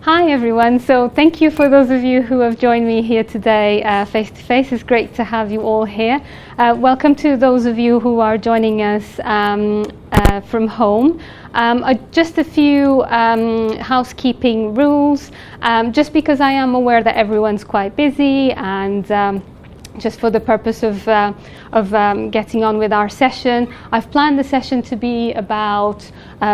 Hi everyone, so thank you for those of you who have joined me here today face to face. It's great to have you all here. Welcome to those of you who are joining us from home. Just a few housekeeping rules, just because I am aware that everyone's quite busy, and just for the purpose of getting on with our session, I've planned the session to be about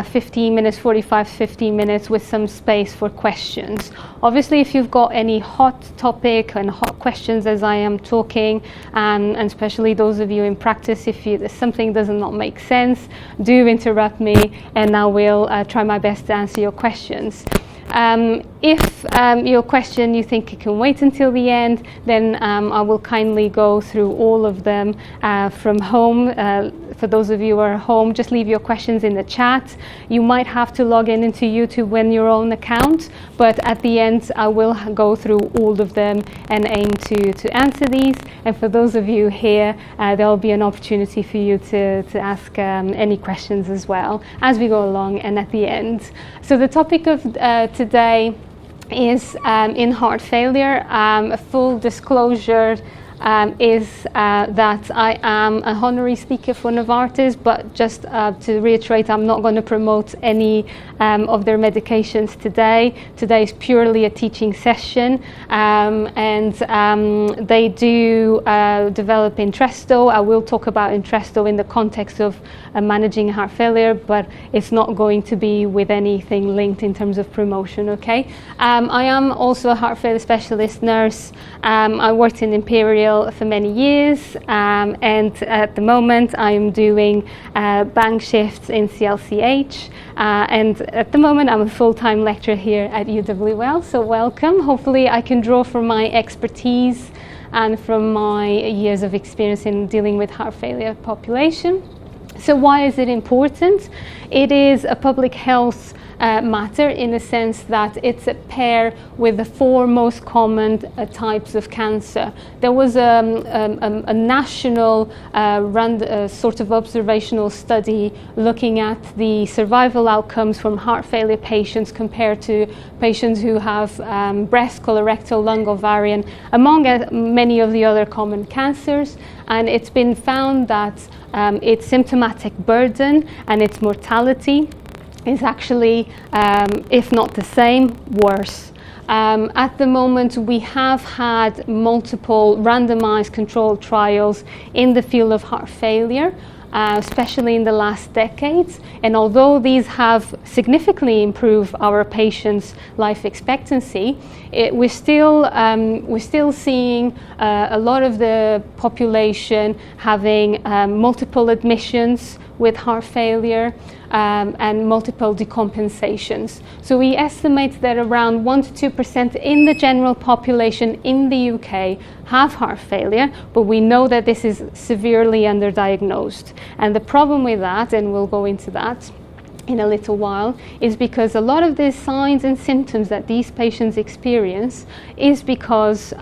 15 minutes, 15 minutes, with some space for questions. Obviously, if you've got any hot topic and hot questions as I am talking, and especially those of you in practice, if something does not make sense, do interrupt me and I will try my best to answer your questions. If your question you think it can wait until the end, then I will kindly go through all of them from home. For those of you who are home, just leave your questions in the chat. You might have to log into YouTube when your own account, but at the end I will go through all of them and aim to answer these. And for those of you here, there will be an opportunity for you to ask any questions as well as we go along and at the end. So the topic of today is in heart failure. A full disclosure is that I am a honorary speaker for Novartis, but just to reiterate, I'm not going to promote any of their medications today. Today is purely a teaching session, and they do develop Entresto. I will talk about Entresto in the context of managing heart failure, but it's not going to be with anything linked in terms of promotion, okay? I am also a heart failure specialist nurse. I worked in Imperial for many years, and at the moment I'm doing bank shifts in CLCH, and at the moment I'm a full-time lecturer here at UWL, so welcome. Hopefully I can draw from my expertise and from my years of experience in dealing with heart failure population. So why is it important? It is a public health matter in the sense that it's a pair with the four most common types of cancer. There was a national sort of observational study looking at the survival outcomes from heart failure patients compared to patients who have breast, colorectal, lung, ovarian, among many of the other common cancers. And it's been found that its symptomatic burden and its mortality is actually, if not the same, worse. At the moment, we have had multiple randomized controlled trials in the field of heart failure, especially in the last decades. And although these have significantly improved our patients' life expectancy, we're still seeing a lot of the population having multiple admissions with heart failure and multiple decompensations. So we estimate that around 1% to 2% in the general population in the UK have heart failure, but we know that this is severely underdiagnosed. And the problem with that, and we'll go into that in a little while, is because a lot of the signs and symptoms that these patients experience is because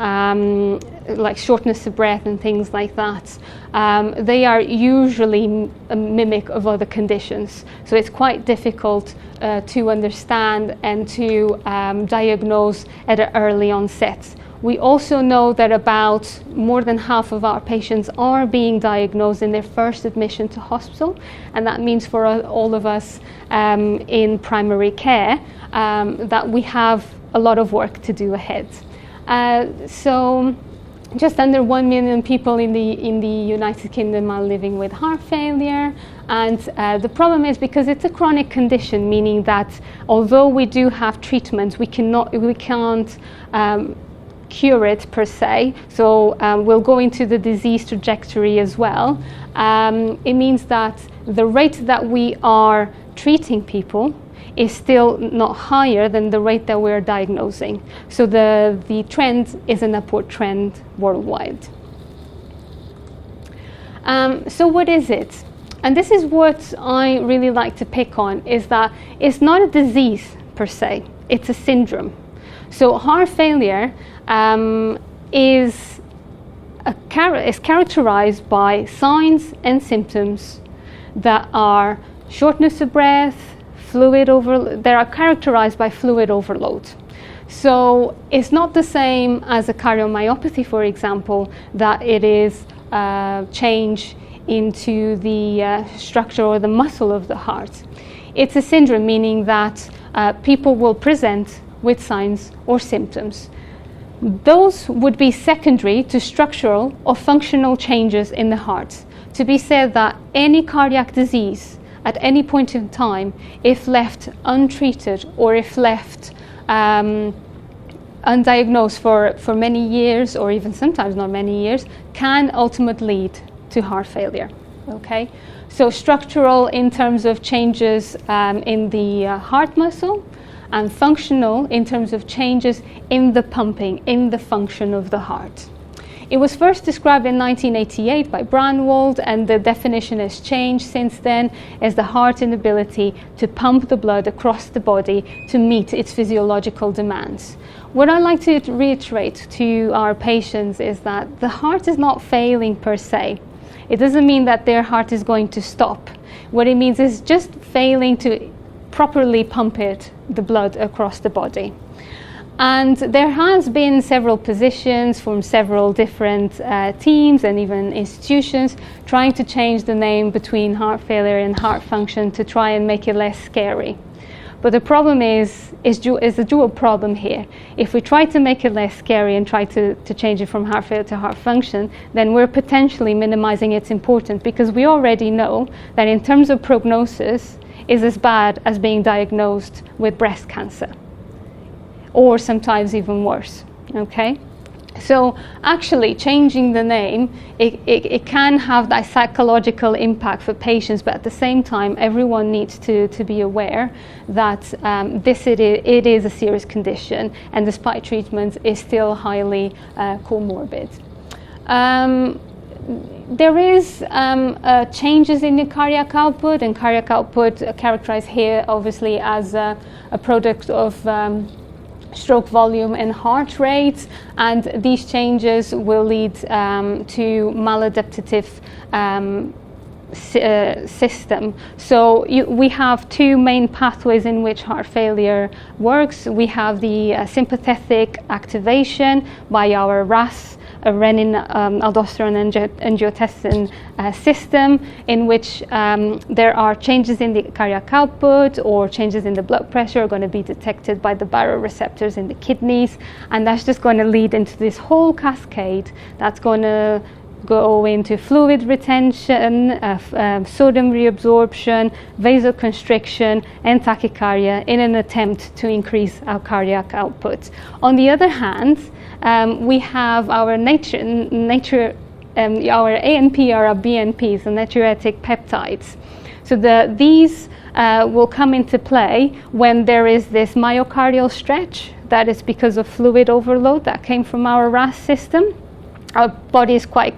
like shortness of breath and things like that, they are usually a mimic of other conditions. So it's quite difficult to understand and to diagnose at an early onset. We also know that about more than half of our patients are being diagnosed in their first admission to hospital, and that means for all of us in primary care that we have a lot of work to do ahead. So just under 1 million people in the United Kingdom are living with heart failure, and the problem is because it's a chronic condition, meaning that although we do have treatments, we can't cure it per se. So we'll go into the disease trajectory as well. It means that the rate that we are treating people is still not higher than the rate that we're diagnosing. So the trend is an upward trend worldwide. So what is it? And this is what I really like to pick on, is that it's not a disease per se, it's a syndrome. So heart failure is characterized by signs and symptoms that are shortness of breath, they are characterized by fluid overload. So it's not the same as a cardiomyopathy, for example, that it is change into the structure or the muscle of the heart. It's a syndrome, meaning that people will present with signs or symptoms. Those would be secondary to structural or functional changes in the heart. To be said that any cardiac disease at any point in time, if left untreated or if left undiagnosed for many years, or even sometimes not many years, can ultimately lead to heart failure. Okay, so structural in terms of changes in the heart muscle, and functional in terms of changes in the pumping, in the function of the heart. It was first described in 1988 by Branwald, and the definition has changed since then as the heart's inability to pump the blood across the body to meet its physiological demands. What I like to reiterate to our patients is that the heart is not failing per se. It doesn't mean that their heart is going to stop. What it means is just failing to properly pump the blood across the body. And there has been several positions from several different teams and even institutions trying to change the name between heart failure and heart function to try and make it less scary. But the problem is a dual problem here. If we try to make it less scary and try to change it from heart failure to heart function, then we're potentially minimizing its importance, because we already know that in terms of prognosis is as bad as being diagnosed with breast cancer, or sometimes even worse. Okay? So actually changing the name, it can have that psychological impact for patients, but at the same time everyone needs to be aware that it is a serious condition, and despite treatment is still highly comorbid. There is changes in the cardiac output, and cardiac output characterized here obviously as a product of stroke volume and heart rate, and these changes will lead to maladaptive system. So we have two main pathways in which heart failure works. We have the sympathetic activation by our RAS, renin, aldosterone, angiotensin system, in which there are changes in the cardiac output or changes in the blood pressure are going to be detected by the baroreceptors in the kidneys, and that's just going to lead into this whole cascade that's going to go into fluid retention, sodium reabsorption, vasoconstriction, and tachycardia in an attempt to increase our cardiac output. On the other hand, we have our our ANP or our BNPs, the natriuretic peptides. So these will come into play when there is this myocardial stretch. That is because of fluid overload that came from our RAS system. Our body is quite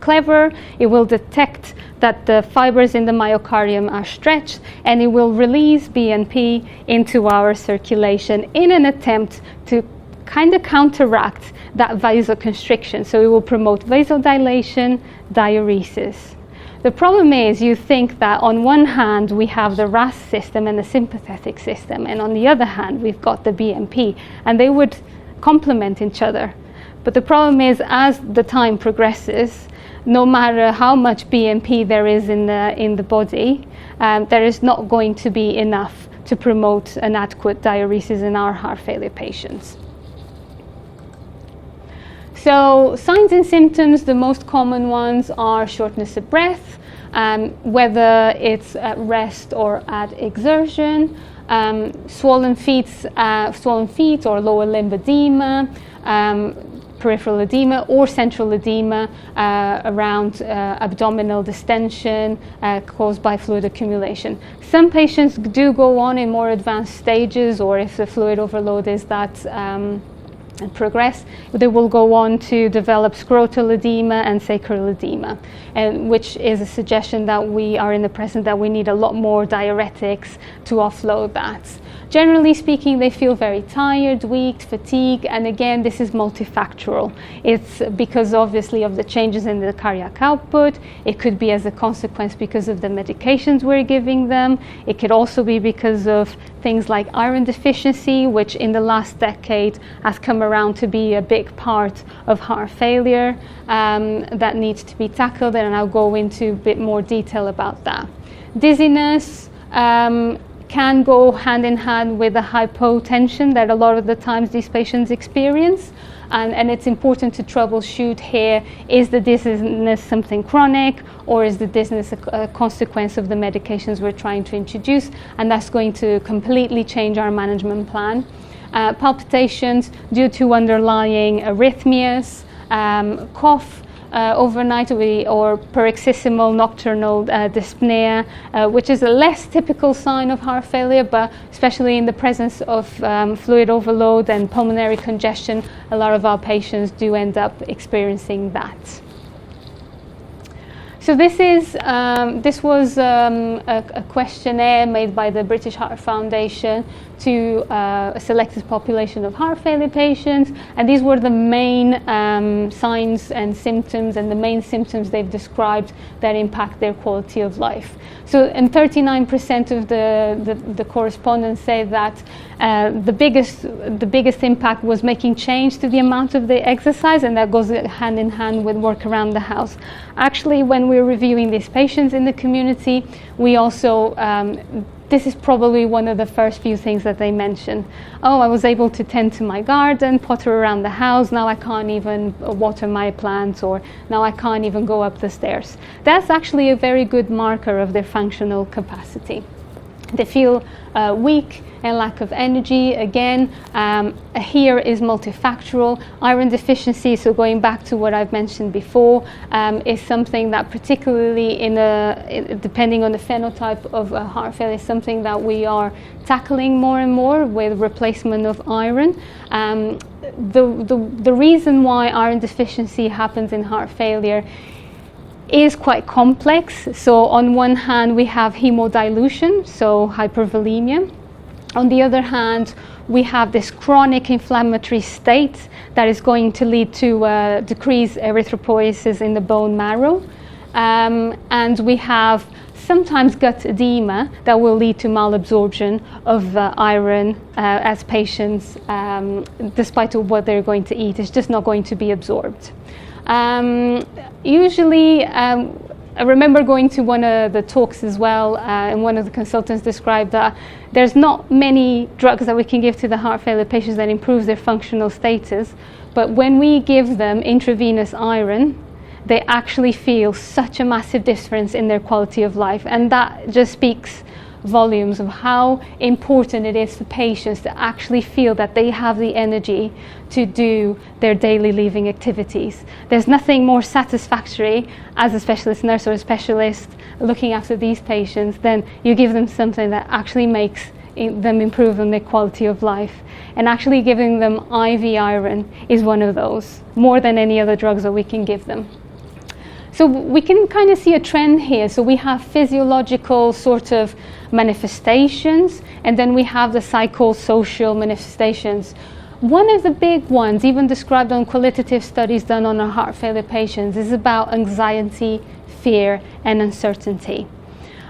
clever. It will detect that the fibers in the myocardium are stretched, and it will release BNP into our circulation in an attempt to kind of counteract that vasoconstriction. So it will promote vasodilation, diuresis. The problem is, you think that on one hand we have the RAS system and the sympathetic system, and on the other hand we've got the BNP, and they would complement each other. But the problem is, as the time progresses, no matter how much BNP there is in the body, there is not going to be enough to promote an adequate diuresis in our heart failure patients. So signs and symptoms, the most common ones are shortness of breath, whether it's at rest or at exertion, swollen feet or lower limb edema, peripheral edema or central edema around abdominal distension caused by fluid accumulation. Some patients do go on in more advanced stages, or if the fluid overload is that and progress, they will go on to develop scrotal edema and sacral edema, and which is a suggestion that we are in the present that we need a lot more diuretics to offload that. Generally speaking, they feel very tired, weak, fatigued, and again, this is multifactorial. It's because obviously of the changes in the cardiac output. It could be as a consequence because of the medications we're giving them. It could also be because of things like iron deficiency, which in the last decade has come around to be a big part of heart failure that needs to be tackled, and I'll go into a bit more detail about that. Dizziness can go hand in hand with the hypotension that a lot of the times these patients experience. And it's important to troubleshoot here, is the dizziness something chronic, or is the dizziness a consequence of the medications we're trying to introduce? And that's going to completely change our management plan. Palpitations due to underlying arrhythmias, cough, overnight or paroxysmal nocturnal dyspnea, which is a less typical sign of heart failure, but especially in the presence of fluid overload and pulmonary congestion, a lot of our patients do end up experiencing that. So this was a questionnaire made by the British Heart Foundation to a selected population of heart failure patients, and these were the main signs and symptoms, and the main symptoms they've described that impact their quality of life. So, and 39% of the correspondents say that the biggest impact was making change to the amount of the exercise, and that goes hand in hand with work around the house. Actually, when we're reviewing these patients in the community, we also this is probably one of the first few things that they mention. Oh, I was able to tend to my garden, potter around the house, now I can't even water my plants, or now I can't even go up the stairs. That's actually a very good marker of their functional capacity. They feel weak and lack of energy. Again, here is multifactorial. Iron deficiency, so going back to what I've mentioned before, is something that particularly depending on the phenotype of heart failure, is something that we are tackling more and more with replacement of iron. The reason why iron deficiency happens in heart failure is quite complex. So on one hand, we have hemodilution, so hypervolemia. On the other hand, we have this chronic inflammatory state that is going to lead to decreased erythropoiesis in the bone marrow. And we have sometimes gut edema that will lead to malabsorption of iron as patients, despite what they're going to eat, it's just not going to be absorbed. Usually, I remember going to one of the talks as well, and one of the consultants described that there's not many drugs that we can give to the heart failure patients that improves their functional status, but when we give them intravenous iron, they actually feel such a massive difference in their quality of life, and that just speaks volumes of how important it is for patients to actually feel that they have the energy to do their daily living activities. There's nothing more satisfactory as a specialist nurse or a specialist looking after these patients than you give them something that actually makes them improve on their quality of life. And actually giving them IV iron is one of those, more than any other drugs that we can give them. So we can kind of see a trend here. So we have physiological sort of manifestations, and then we have the psychosocial manifestations. One of the big ones, even described on qualitative studies done on our heart failure patients, is about anxiety, fear, and uncertainty.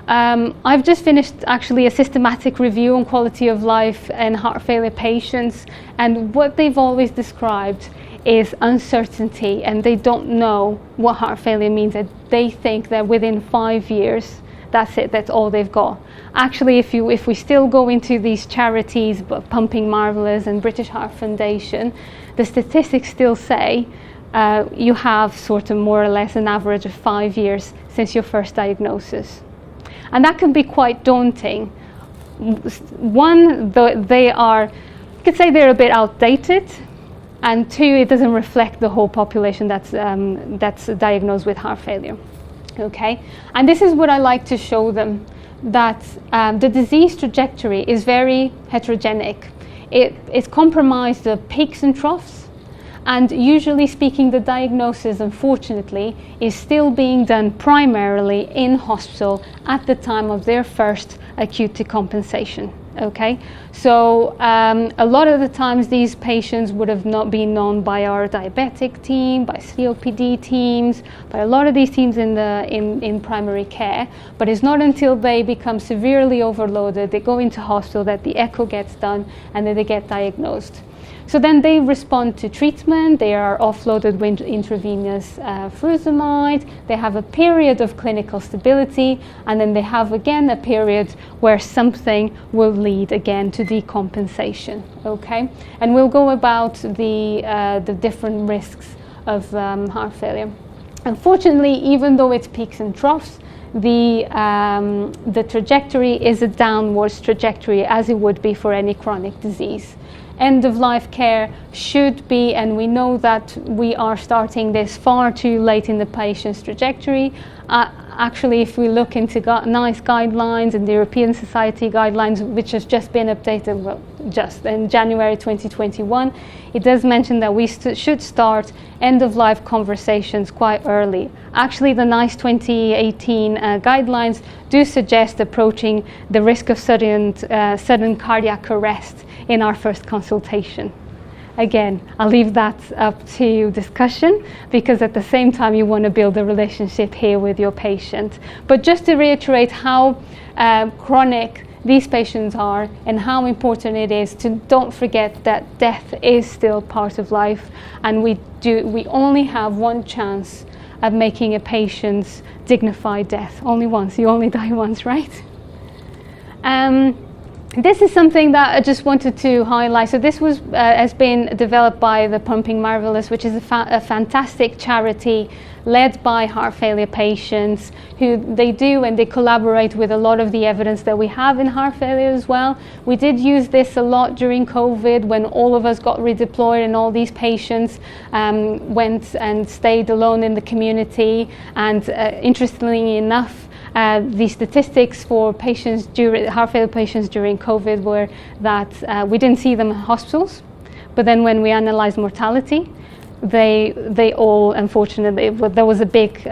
I've just finished actually a systematic review on quality of life in heart failure patients, and what they've always described is uncertainty, and they don't know what heart failure means. That they think that within 5 years, that's it, that's all they've got. Actually, if we still go into these charities, Pumping Marvelous and British Heart Foundation, the statistics still say you have sort of more or less an average of 5 years since your first diagnosis. And that can be quite daunting. One, they are, you could say they're a bit outdated, and two, it doesn't reflect the whole population that's diagnosed with heart failure. Okay, and this is what I like to show them, that the disease trajectory is very heterogenic. it's compromised of peaks and troughs. And usually speaking, the diagnosis, unfortunately, is still being done primarily in hospital at the time of their first acute decompensation. Okay, so a lot of the times these patients would have not been known by our diabetic team, by COPD teams, by a lot of these teams in primary care, but it's not until they become severely overloaded, they go into hospital, that the echo gets done and then they get diagnosed. So then they respond to treatment, they are offloaded with intravenous furosemide, they have a period of clinical stability, and then they have again a period where something will lead again to decompensation, okay? And we'll go about the different risks of heart failure. Unfortunately, even though it's peaks and troughs, the trajectory is a downwards trajectory, as it would be for any chronic disease. End-of-life care should be, and we know that we are starting this far too late in the patient's trajectory. Actually, if we look into NICE guidelines and the European Society guidelines, which has just been updated, well, just in January 2021, it does mention that we should start end-of-life conversations quite early. Actually, the NICE 2018 guidelines do suggest approaching the risk of sudden cardiac arrest in our first consultation. Again, I'll leave that up to discussion, because at the same time you want to build a relationship here with your patient. But just to reiterate how chronic these patients are and how important it is to don't forget that death is still part of life, and we only have one chance of making a patient's dignified death. Only once. You only die once, right? This is something that I just wanted to highlight. So this has been developed by the Pumping Marvelous, which is a fantastic charity led by heart failure patients, who they collaborate with a lot of the evidence that we have in heart failure as well. We did use this a lot during COVID, when all of us got redeployed and all these patients went and stayed alone in the community. And interestingly enough, the statistics for heart failure patients during COVID were that we didn't see them in hospitals, but then when we analyzed mortality, they all, unfortunately, there was a big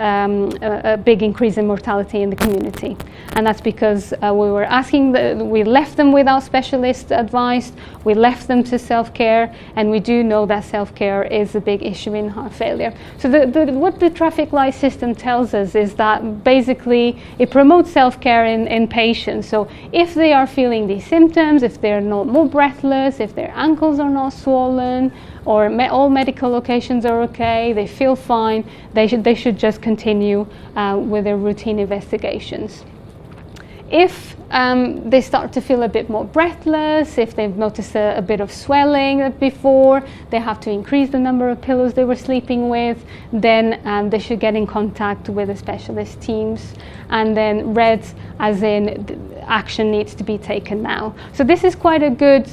increase in mortality in the community, and that's because we left them without specialist advice, we left them to self-care, and we do know that self-care is a big issue in heart failure. So what the traffic light system tells us is that basically it promotes self-care in patients. So if they are feeling these symptoms, if they're not more breathless, if their ankles are not swollen, or all medical locations are okay, they feel fine, they should just continue with their routine investigations. If they start to feel a bit more breathless, if they've noticed a bit of swelling before, they have to increase the number of pillows they were sleeping with, then they should get in contact with the specialist teams. And then red, as in action needs to be taken now. So this is quite a good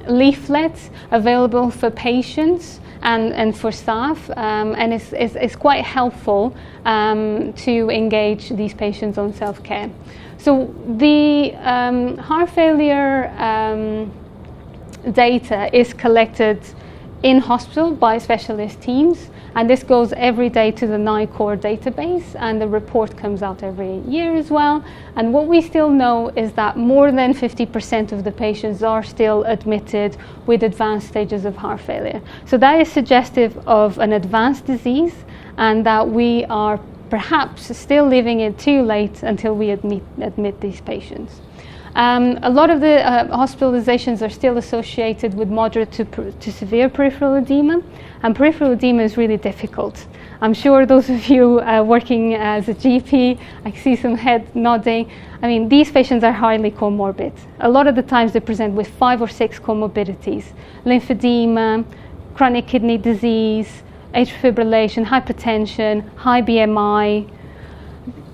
leaflet available for patients and for staff, and it's quite helpful to engage these patients on self-care. So the heart failure data is collected in hospital by specialist teams, and this goes every day to the NICOR database, and the report comes out every year as well. And what we still know is that more than 50% of the patients are still admitted with advanced stages of heart failure. So that is suggestive of an advanced disease, and that we are perhaps still leaving it too late until we admit these patients. A lot of the hospitalizations are still associated with moderate to severe peripheral edema, and peripheral edema is really difficult. I'm sure those of you working as a GP, I see some head nodding. I mean, these patients are highly comorbid. A lot of the times they present with 5 or 6 comorbidities: lymphedema, chronic kidney disease, atrial fibrillation, hypertension, high BMI,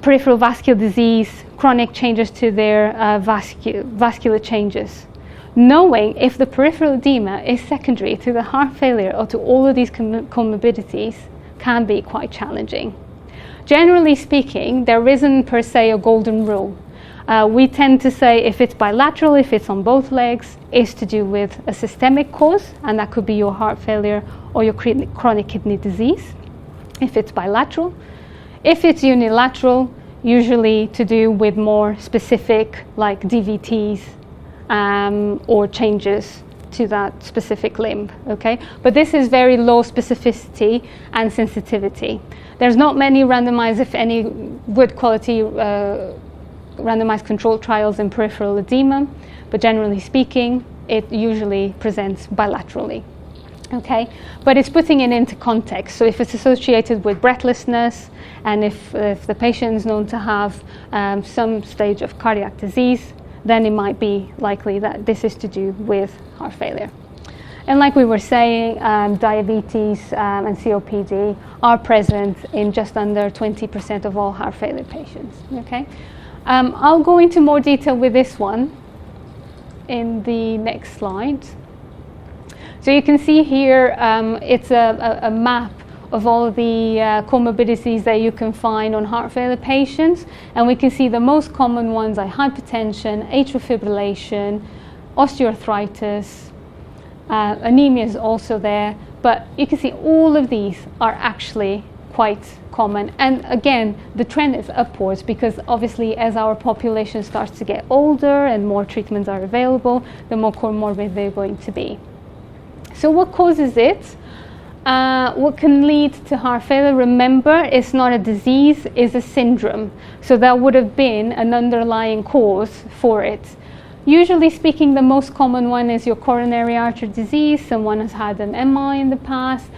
peripheral vascular disease, chronic changes to their vascular changes. Knowing if the peripheral edema is secondary to the heart failure or to all of these comorbidities can be quite challenging. Generally speaking, there isn't per se a golden rule. We tend to say if it's bilateral, if it's on both legs, it's to do with a systemic cause, and that could be your heart failure or your chronic kidney disease, if it's bilateral. If it's unilateral, usually to do with more specific, like DVTs or changes to that specific limb, okay? But this is very low specificity and sensitivity. There's not many randomized, if any, good quality randomized controlled trials in peripheral edema, but generally speaking, it usually presents bilaterally, okay? But it's putting it into context. So if it's associated with breathlessness, and if the patient is known to have some stage of cardiac disease, then it might be likely that this is to do with heart failure. And like we were saying, diabetes and COPD are present in just under 20% of all heart failure patients, okay? I'll go into more detail with this one in the next slide. So you can see here, it's a map of all of the comorbidities that you can find on heart failure patients, and we can see the most common ones are hypertension, atrial fibrillation, osteoarthritis, anemia is also there, but you can see all of these are actually quite common. And again, the trend is upwards, because obviously as our population starts to get older and more treatments are available, the more comorbid they're going to be. So what causes it? What can lead to heart failure? Remember, it's not a disease, it's a syndrome. So that would have been an underlying cause for it. Usually speaking, the most common one is your coronary artery disease. Someone has had an MI in the past.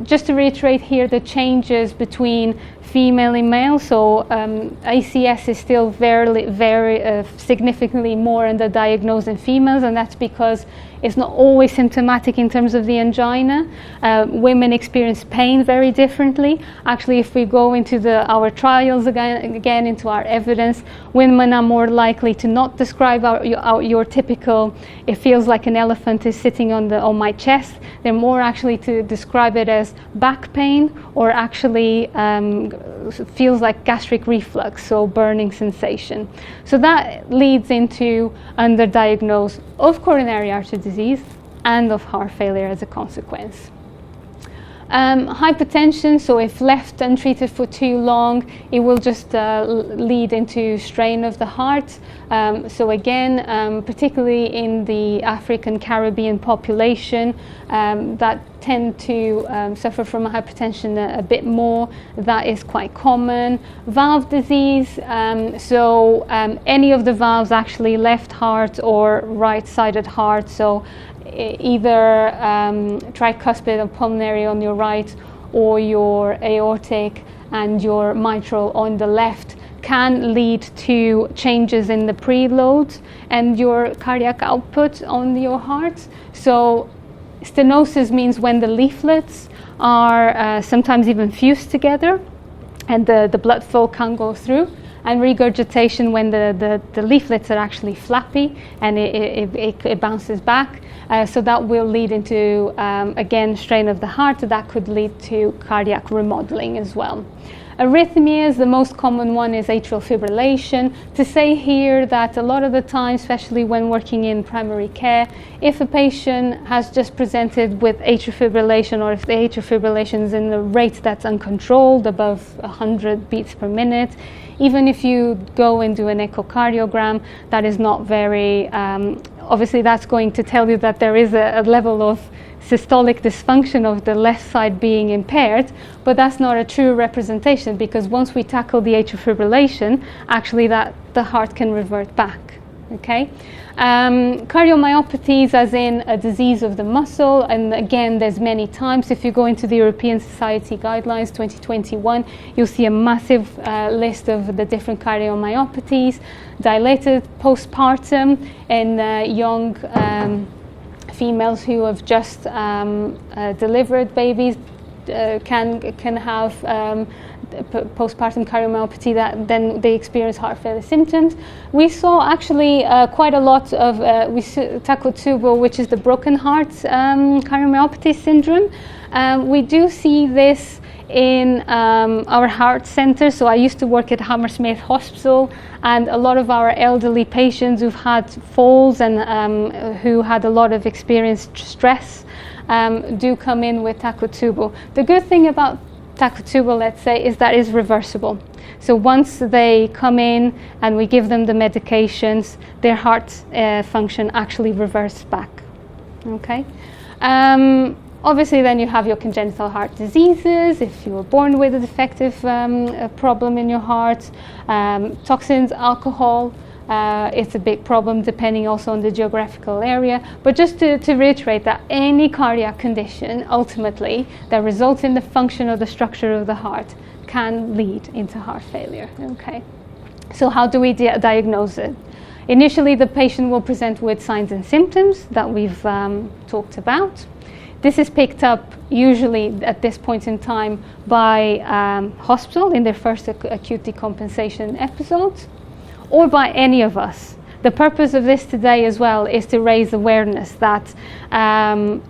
Just to reiterate here, the changes between female and male. So ACS is still very significantly more underdiagnosed in females, and that's because it's not always symptomatic in terms of the angina. Women experience pain very differently. Actually, if we go into our trials again into our evidence, women are more likely to not describe your typical, it feels like an elephant is sitting on my chest. They're more actually to describe it as back pain, or actually feels like gastric reflux, so burning sensation. So that leads into underdiagnosis of coronary artery disease and of heart failure as a consequence. Hypertension, so if left untreated for too long, it will just lead into strain of the heart. So again, particularly in the African Caribbean population that tend to suffer from hypertension a bit more, that is quite common. Valve disease, so any of the valves, actually left heart or right-sided heart, so either tricuspid or pulmonary on your right, or your aortic and your mitral on the left, can lead to changes in the preload and your cardiac output on your heart. So stenosis means when the leaflets are sometimes even fused together and the blood flow can't go through, and regurgitation when the leaflets are actually flappy and it bounces back. So that will lead into, again, strain of the heart. That could lead to cardiac remodeling as well. Arrhythmias, the most common one is atrial fibrillation. To say here that a lot of the time, especially when working in primary care, if a patient has just presented with atrial fibrillation, or if the atrial fibrillation is in a rate that's uncontrolled, above 100 beats per minute, even if you go and do an echocardiogram, that is not very, obviously that's going to tell you that there is a level of systolic dysfunction of the left side being impaired, but that's not a true representation, because once we tackle the atrial fibrillation, actually the heart can revert back. Okay, cardiomyopathies, as in a disease of the muscle, and again there's many types. If you go into the European Society Guidelines 2021, you'll see a massive list of the different cardiomyopathies. Dilated postpartum in young females who have just delivered babies can have postpartum cardiomyopathy, that then they experience heart failure symptoms. We saw actually quite a lot of, we tackled tubal, which is the broken heart cardiomyopathy syndrome. We do see this in our heart center. So I used to work at Hammersmith Hospital, and a lot of our elderly patients who've had falls and who had a lot of experienced stress do come in with Takotsubo. The good thing about Takotsubo, let's say, is that it's reversible. So once they come in and we give them the medications, their heart function actually reverts back. Okay. Obviously, then you have your congenital heart diseases. If you were born with a defective problem in your heart, toxins, alcohol. It's a big problem depending also on the geographical area. But just to reiterate that any cardiac condition ultimately that results in the function or the structure of the heart can lead into heart failure. Okay, so how do we diagnose it? Initially, the patient will present with signs and symptoms that we've talked about. This is picked up usually at this point in time by hospital in their first acute decompensation episodes, or by any of us. The purpose of this today as well is to raise awareness that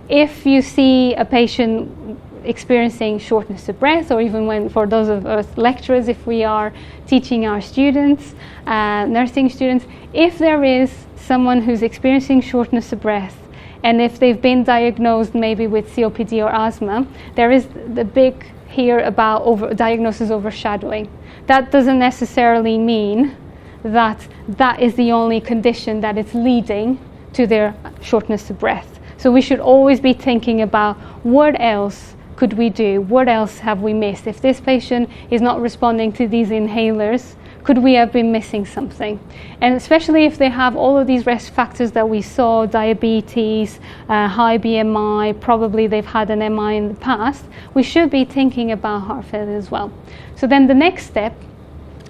if you see a patient experiencing shortness of breath, or even when, for those of us lecturers, if we are teaching our students, nursing students, if there is someone who's experiencing shortness of breath, and if they've been diagnosed maybe with COPD or asthma, there is the big here about diagnosis overshadowing. That doesn't necessarily mean that that is the only condition that is leading to their shortness of breath. So we should always be thinking about what else could we do? What else have we missed? If this patient is not responding to these inhalers, could we have been missing something? And especially if they have all of these risk factors that we saw, diabetes, high BMI, probably they've had an MI in the past, we should be thinking about heart failure as well. So then the next step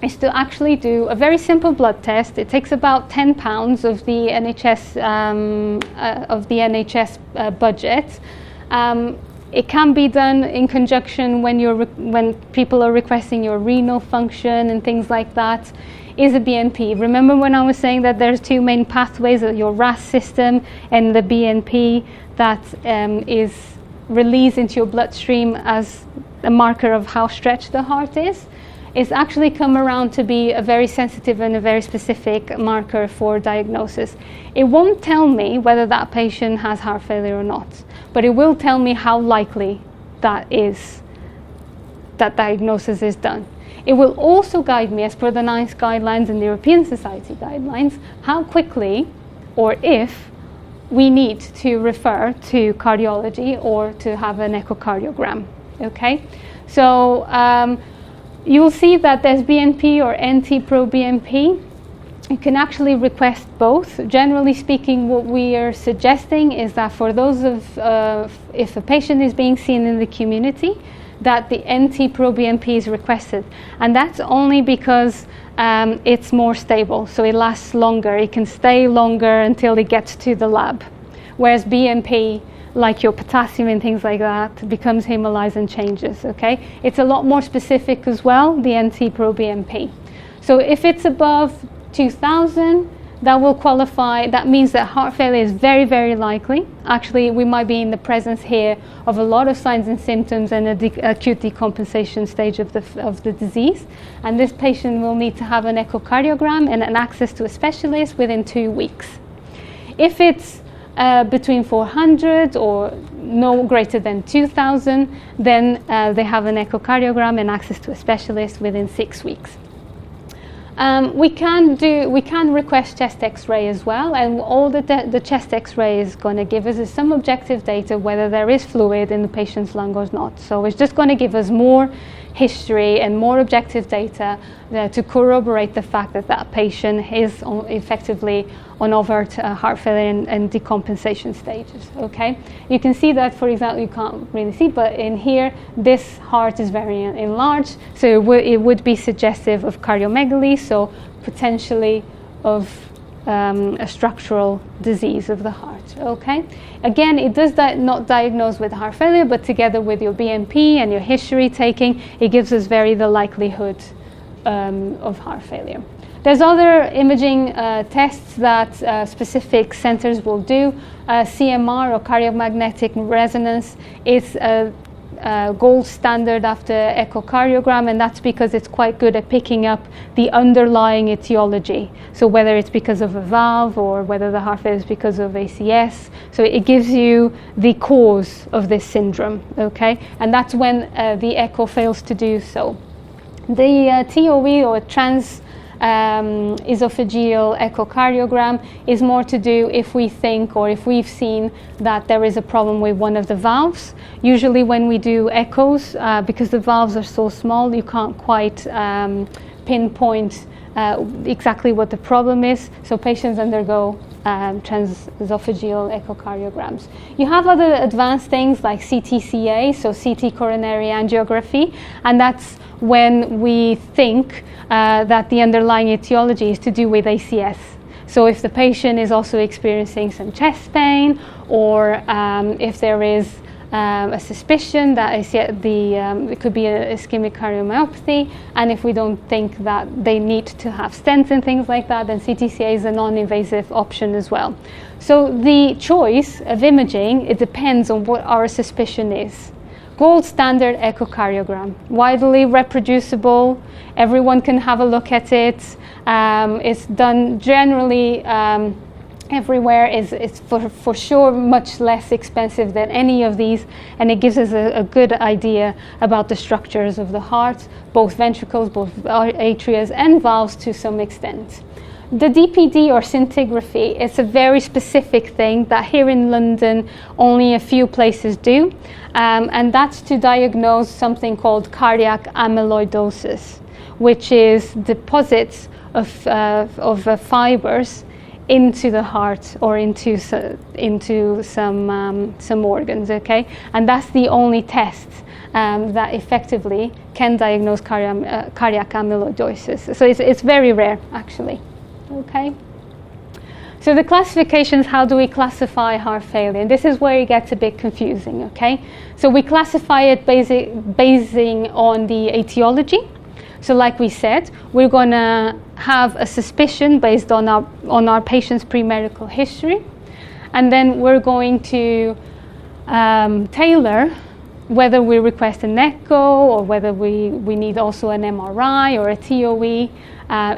is to actually do a very simple blood test. It takes about £10 of the NHS budget. It can be done in conjunction when people are requesting your renal function and things like that. Is a BNP. Remember when I was saying that there's two main pathways, your RAS system and the BNP that is released into your bloodstream as a marker of how stretched the heart is. It's actually come around to be a very sensitive and a very specific marker for diagnosis. It won't tell me whether that patient has heart failure or not, but it will tell me how likely that diagnosis is done. It will also guide me, as per the NICE guidelines and the European Society guidelines, how quickly or if we need to refer to cardiology or to have an echocardiogram. Okay, so you'll see that there's BNP or NT-proBNP. You can actually request both. Generally speaking, what we are suggesting is that for those if a patient is being seen in the community, that the NT-proBNP is requested. And that's only because it's more stable, so it lasts longer. It can stay longer until it gets to the lab. Whereas BNP, like your potassium and things like that, becomes hemolyzed and changes, okay? It's a lot more specific as well, the NT-proBNP. So if it's above 2,000, that will qualify. That means that heart failure is very, very likely. Actually, we might be in the presence here of a lot of signs and symptoms and acute decompensation stage of the disease. And this patient will need to have an echocardiogram and an access to a specialist within 2 weeks. If it's between 400 or no greater than 2,000, then they have an echocardiogram and access to a specialist within 6 weeks. We can request chest X-ray as well, and all the chest X-ray is going to give us is some objective data whether there is fluid in the patient's lung or not. So it's just going to give us more history and more objective data to corroborate the fact that that patient is effectively on overt heart failure and decompensation stages. Okay, you can see that, for example, you can't really see, but in here this heart is very enlarged, so it would be suggestive of cardiomegaly, so potentially of a structural disease of the heart. Okay, again, it does not diagnose with heart failure, but together with your BNP and your history taking, it gives us the likelihood of heart failure. There's other imaging tests that specific centers will do. CMR or cardiomagnetic resonance is gold standard after echocardiogram, and that's because it's quite good at picking up the underlying etiology. So whether it's because of a valve or whether the heart failure is because of ACS. So it gives you the cause of this syndrome, okay? And that's when the echo fails to do so. The TOE, or esophageal echocardiogram, is more to do if we think or if we've seen that there is a problem with one of the valves. Usually when we do echoes, because the valves are so small, you can't quite pinpoint exactly what the problem is. So patients undergo transesophageal echocardiograms. You have other advanced things like CTCA, so CT coronary angiography, and that's when we think that the underlying etiology is to do with ACS. So if the patient is also experiencing some chest pain, or if there is a suspicion that it could be an ischemic cardiomyopathy, and if we don't think that they need to have stents and things like that, then CTCA is a non-invasive option as well. So the choice of imaging, it depends on what our suspicion is. Gold standard echocardiogram, widely reproducible, everyone can have a look at it. It's done generally everywhere. It's for sure much less expensive than any of these, and it gives us a good idea about the structures of the heart, both ventricles, both atria and valves to some extent. The DPD, or scintigraphy, is a very specific thing that here in London only a few places do, and that's to diagnose something called cardiac amyloidosis, which is deposits of fibers into the heart or into some organs, okay? And that's the only test that effectively can diagnose cardiac amyloidosis. So it's very rare, actually. Okay. So the classifications, how do we classify heart failure? And this is where it gets a bit confusing, okay? So we classify it basing on the etiology. So like we said, we're going to have a suspicion based on our patient's pre-medical history. And then we're going to tailor whether we request an echo or whether we need also an MRI or a TOE.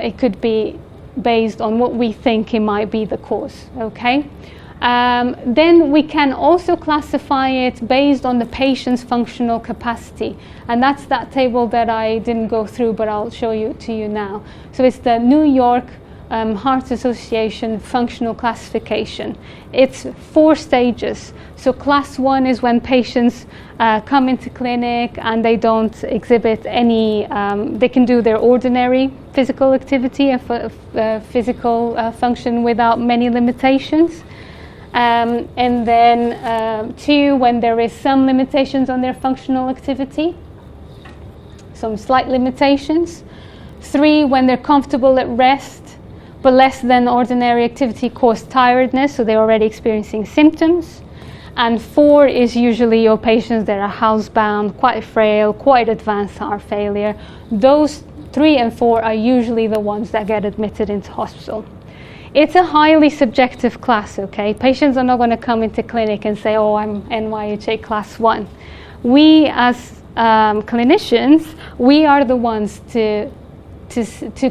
It could be based on what we think it might be the cause, okay? Then we can also classify it based on the patient's functional capacity, and that's that table that I didn't go through, but I'll show you to you now. So it's the New York Heart Association functional classification. It's 4 stages. So class 1 is when patients come into clinic and they don't exhibit any, they can do their ordinary physical activity and physical function without many limitations. And then 2, when there is some limitations on their functional activity, some slight limitations. 3, when they're comfortable at rest, but less than ordinary activity caused tiredness, so they're already experiencing symptoms. And 4 is usually your patients that are housebound, quite frail, quite advanced heart failure. Those 3 and 4 are usually the ones that get admitted into hospital. It's a highly subjective class, okay? Patients are not going to come into clinic and say, oh, I'm NYHA class 1. We as clinicians, we are the ones to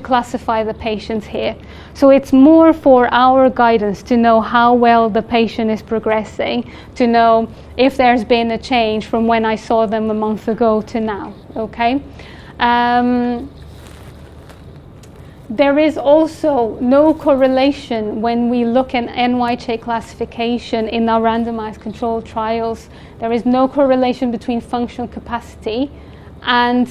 classify the patients here. So it's more for our guidance to know how well the patient is progressing, to know if there's been a change from when I saw them a month ago to now, okay? There is also no correlation when we look at NYHA classification in our randomized controlled trials. There is no correlation between functional capacity and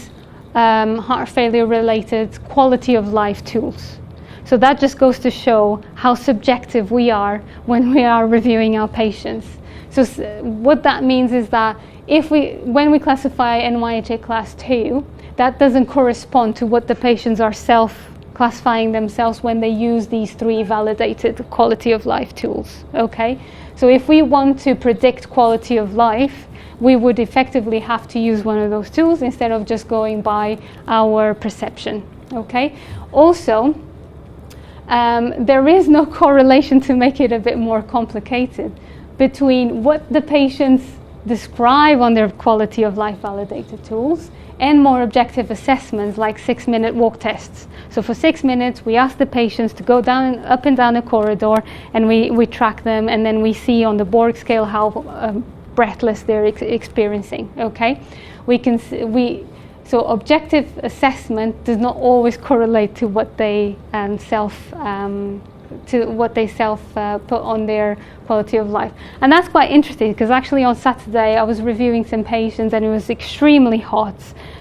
heart failure related quality of life tools. So that just goes to show how subjective we are when we are reviewing our patients. So what that means is that when we classify NYHA class 2, that doesn't correspond to what the patients are self-classifying themselves when they use these 3 validated quality of life tools, okay? So if we want to predict quality of life, we would effectively have to use one of those tools instead of just going by our perception, okay? Also, there is no correlation, to make it a bit more complicated, between what the patients describe on their quality of life validated tools, and more objective assessments like 6-minute walk tests. So for 6 minutes, we ask the patients to go up and down a corridor, and we track them, and then we see on the Borg scale how breathless they're experiencing. Okay, so objective assessment does not always correlate to what they put on their quality of life. And that's quite interesting, because actually on Saturday I was reviewing some patients, and it was extremely hot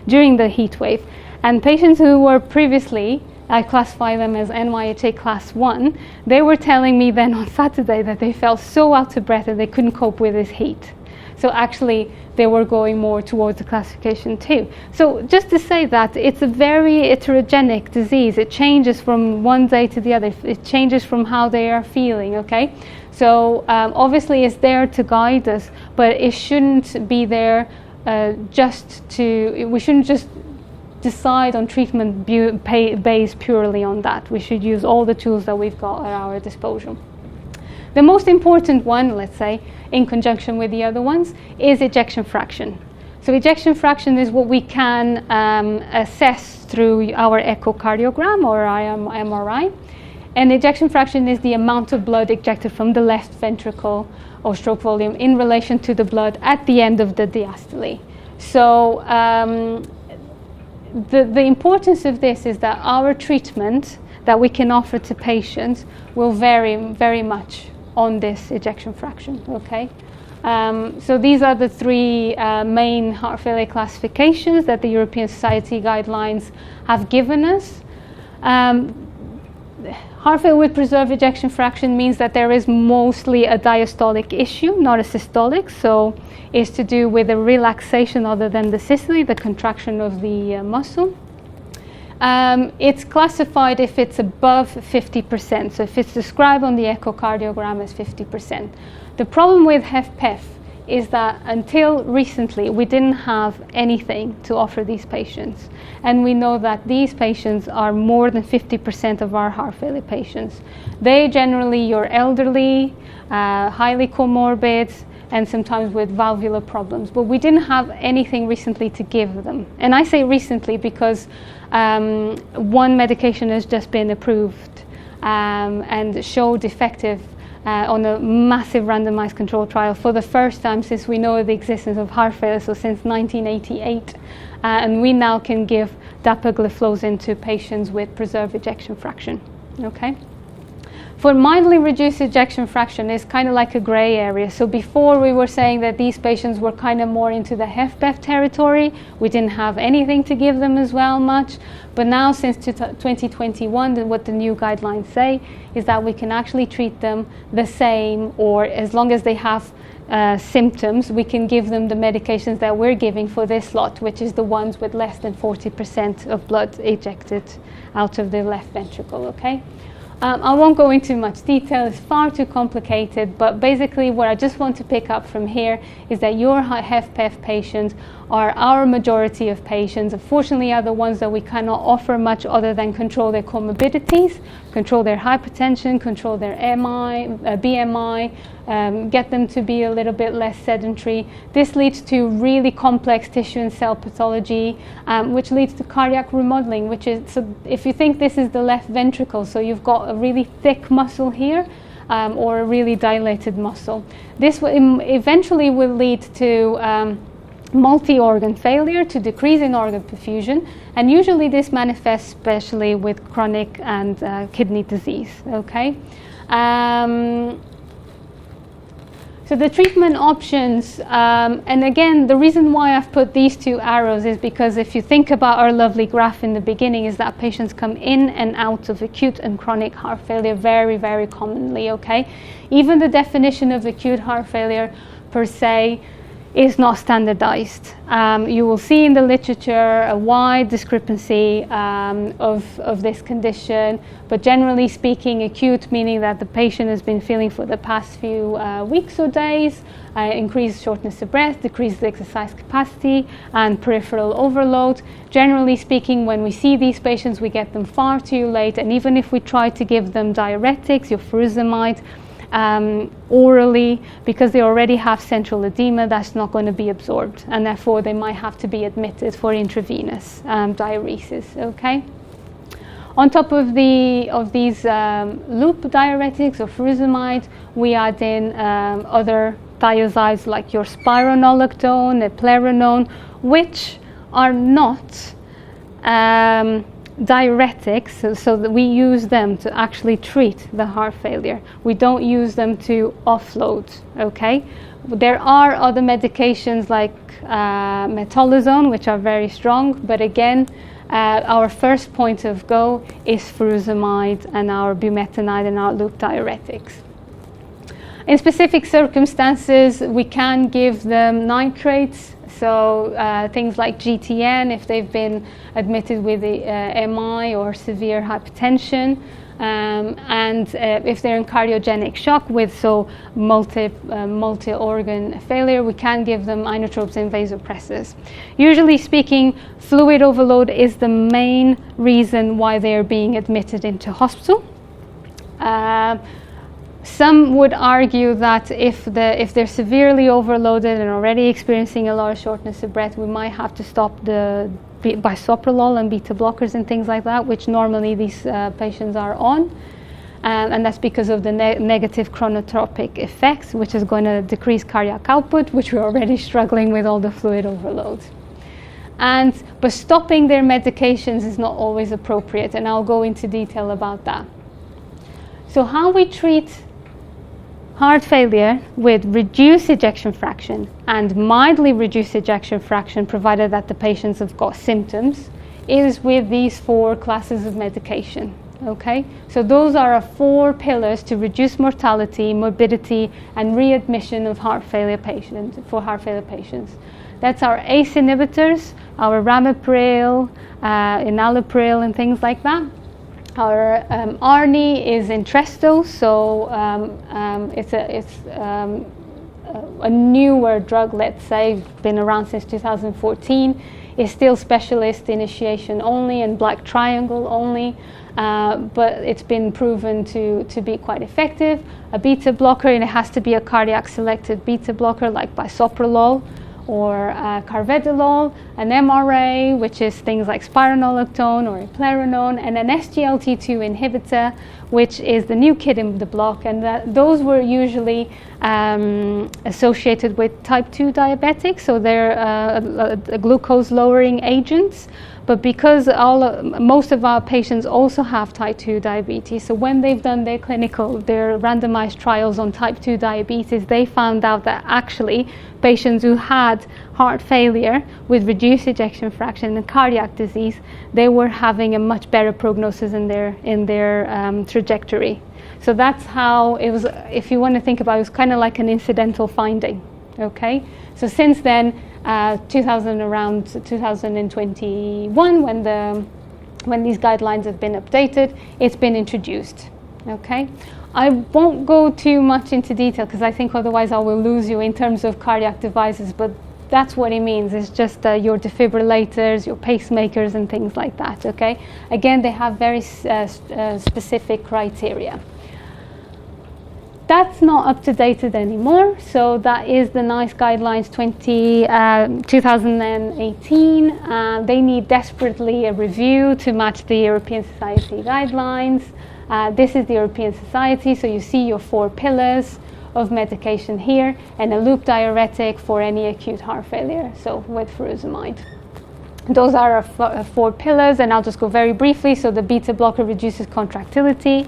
during the heat wave, and patients who were previously, I classify them as NYHA class 1, they were telling me then on Saturday that they felt so out of breath and they couldn't cope with this heat. So actually they were going more towards the classification 2. So just to say that it's a very heterogenic disease. It changes from one day to the other. It changes from how they are feeling, okay? So obviously it's there to guide us, but it shouldn't be there we shouldn't just decide on treatment based purely on that. We should use all the tools that we've got at our disposal. The most important one, let's say, in conjunction with the other ones, is ejection fraction. So ejection fraction is what we can assess through our echocardiogram or MRI. And ejection fraction is the amount of blood ejected from the left ventricle or stroke volume in relation to the blood at the end of the diastole. So the importance of this is that our treatment that we can offer to patients will vary very much on this ejection fraction, okay? So these are the 3 main heart failure classifications that the European Society guidelines have given us. Heart failure with preserved ejection fraction means that there is mostly a diastolic issue, not a systolic, so it's to do with a relaxation other than the systole, the contraction of the muscle. It's classified if it's above 50%, so if it's described on the echocardiogram as 50%. The problem with HFpEF is that until recently we didn't have anything to offer these patients, and we know that these patients are more than 50% of our heart failure patients. They generally, you're elderly, highly comorbid, and sometimes with valvular problems, but we didn't have anything recently to give them. And I say recently because one medication has just been approved and showed effective on a massive randomized control trial for the first time since we know the existence of heart failure, so since 1988. And we now can give dapagliflozin to patients with preserved ejection fraction. Okay. For mildly reduced ejection fraction, it's kind of like a gray area. So before we were saying that these patients were kind of more into the HFpEF territory. We didn't have anything to give them as well much. But now since 2021, what the new guidelines say is that we can actually treat them the same, or as long as they have symptoms, we can give them the medications that we're giving for this lot, which is the ones with less than 40% of blood ejected out of the left ventricle, okay? I won't go into much detail, it's far too complicated, but basically what I just want to pick up from here is that your HFpEF patients are our majority of patients. Unfortunately, are the ones that we cannot offer much other than control their comorbidities, control their hypertension, control their BMI, get them to be a little bit less sedentary. This leads to really complex tissue and cell pathology, which leads to cardiac remodeling, which is, so if you think this is the left ventricle, so you've got a really thick muscle here, or a really dilated muscle. This eventually will lead to multi-organ failure, to decrease in organ perfusion, and usually this manifests especially with chronic and kidney disease, okay? So the treatment options, and again, the reason why I've put these 2 arrows is because if you think about our lovely graph in the beginning, is that patients come in and out of acute and chronic heart failure very, very commonly, okay? Even the definition of acute heart failure per se is not standardized. You will see in the literature a wide discrepancy of this condition, but generally speaking, acute meaning that the patient has been feeling for the past few weeks or days, increased shortness of breath, decreased exercise capacity, and peripheral overload. Generally speaking, when we see these patients, we get them far too late, and even if we try to give them diuretics, your furosemide, orally, because they already have central edema, that's not going to be absorbed, and therefore they might have to be admitted for intravenous diuresis. Okay. On top of these loop diuretics or furosemide, we add in other thiazides like your spironolactone, eplerenone, which are not diuretics, so that we use them to actually treat the heart failure. We don't use them to offload. Okay, there are other medications like metolazone, which are very strong, but again, our first point of go is furosemide and our bumetanide and our loop diuretics. In specific circumstances, we can give them nitrates, so things like GTN if they've been admitted with MI or severe hypertension, and if they're in cardiogenic shock with multi-organ failure, we can give them inotropes and vasopressors. Usually speaking, fluid overload is the main reason why they're being admitted into hospital. Some would argue that if they're severely overloaded and already experiencing a lot of shortness of breath, we might have to stop the bisoprolol and beta blockers and things like that, which normally these patients are on, and that's because of the negative chronotropic effects, which is going to decrease cardiac output, which we're already struggling with all the fluid overload. But stopping their medications is not always appropriate, and I'll go into detail about that. So how we treat heart failure with reduced ejection fraction and mildly reduced ejection fraction, provided that the patients have got symptoms, is with these 4 classes of medication. Okay, so those are our 4 pillars to reduce mortality, morbidity, and readmission of heart failure patients. That's our ACE inhibitors, our ramipril, enalapril, and things like that. Our ARNI is Entresto, so it's a newer drug, let's say, been around since 2014. It's still specialist initiation only and black triangle only, but it's been proven to be quite effective. A beta blocker, and it has to be a cardiac selected beta blocker like bisoprolol or carvedilol, an MRA, which is things like spironolactone or eplerenone, and an SGLT2 inhibitor, which is the new kid in the block, and those were usually associated with type 2 diabetics, so they're glucose lowering agents. But because most of our patients also have type 2 diabetes, so when they've done their randomized trials on type 2 diabetes, they found out that actually patients who had heart failure with reduced ejection fraction and cardiac disease, they were having a much better prognosis in their trajectory. So that's how it was. If you want to think about it, it was kind of like an incidental finding. Okay, so since then, around 2021, when these guidelines have been updated, it's been introduced. Okay, I won't go too much into detail because I think otherwise I will lose you in terms of cardiac devices, but that's what it means. It's just your defibrillators, your pacemakers, and things like that. Okay, again, they have very specific criteria. That's not up to date anymore, so that is the NICE guidelines 2018. They need desperately a review to match the European Society guidelines. This is the European Society, so you see your 4 pillars of medication here, and a loop diuretic for any acute heart failure, so with furosemide. Those are our 4 pillars, and I'll just go very briefly. So the beta blocker reduces contractility,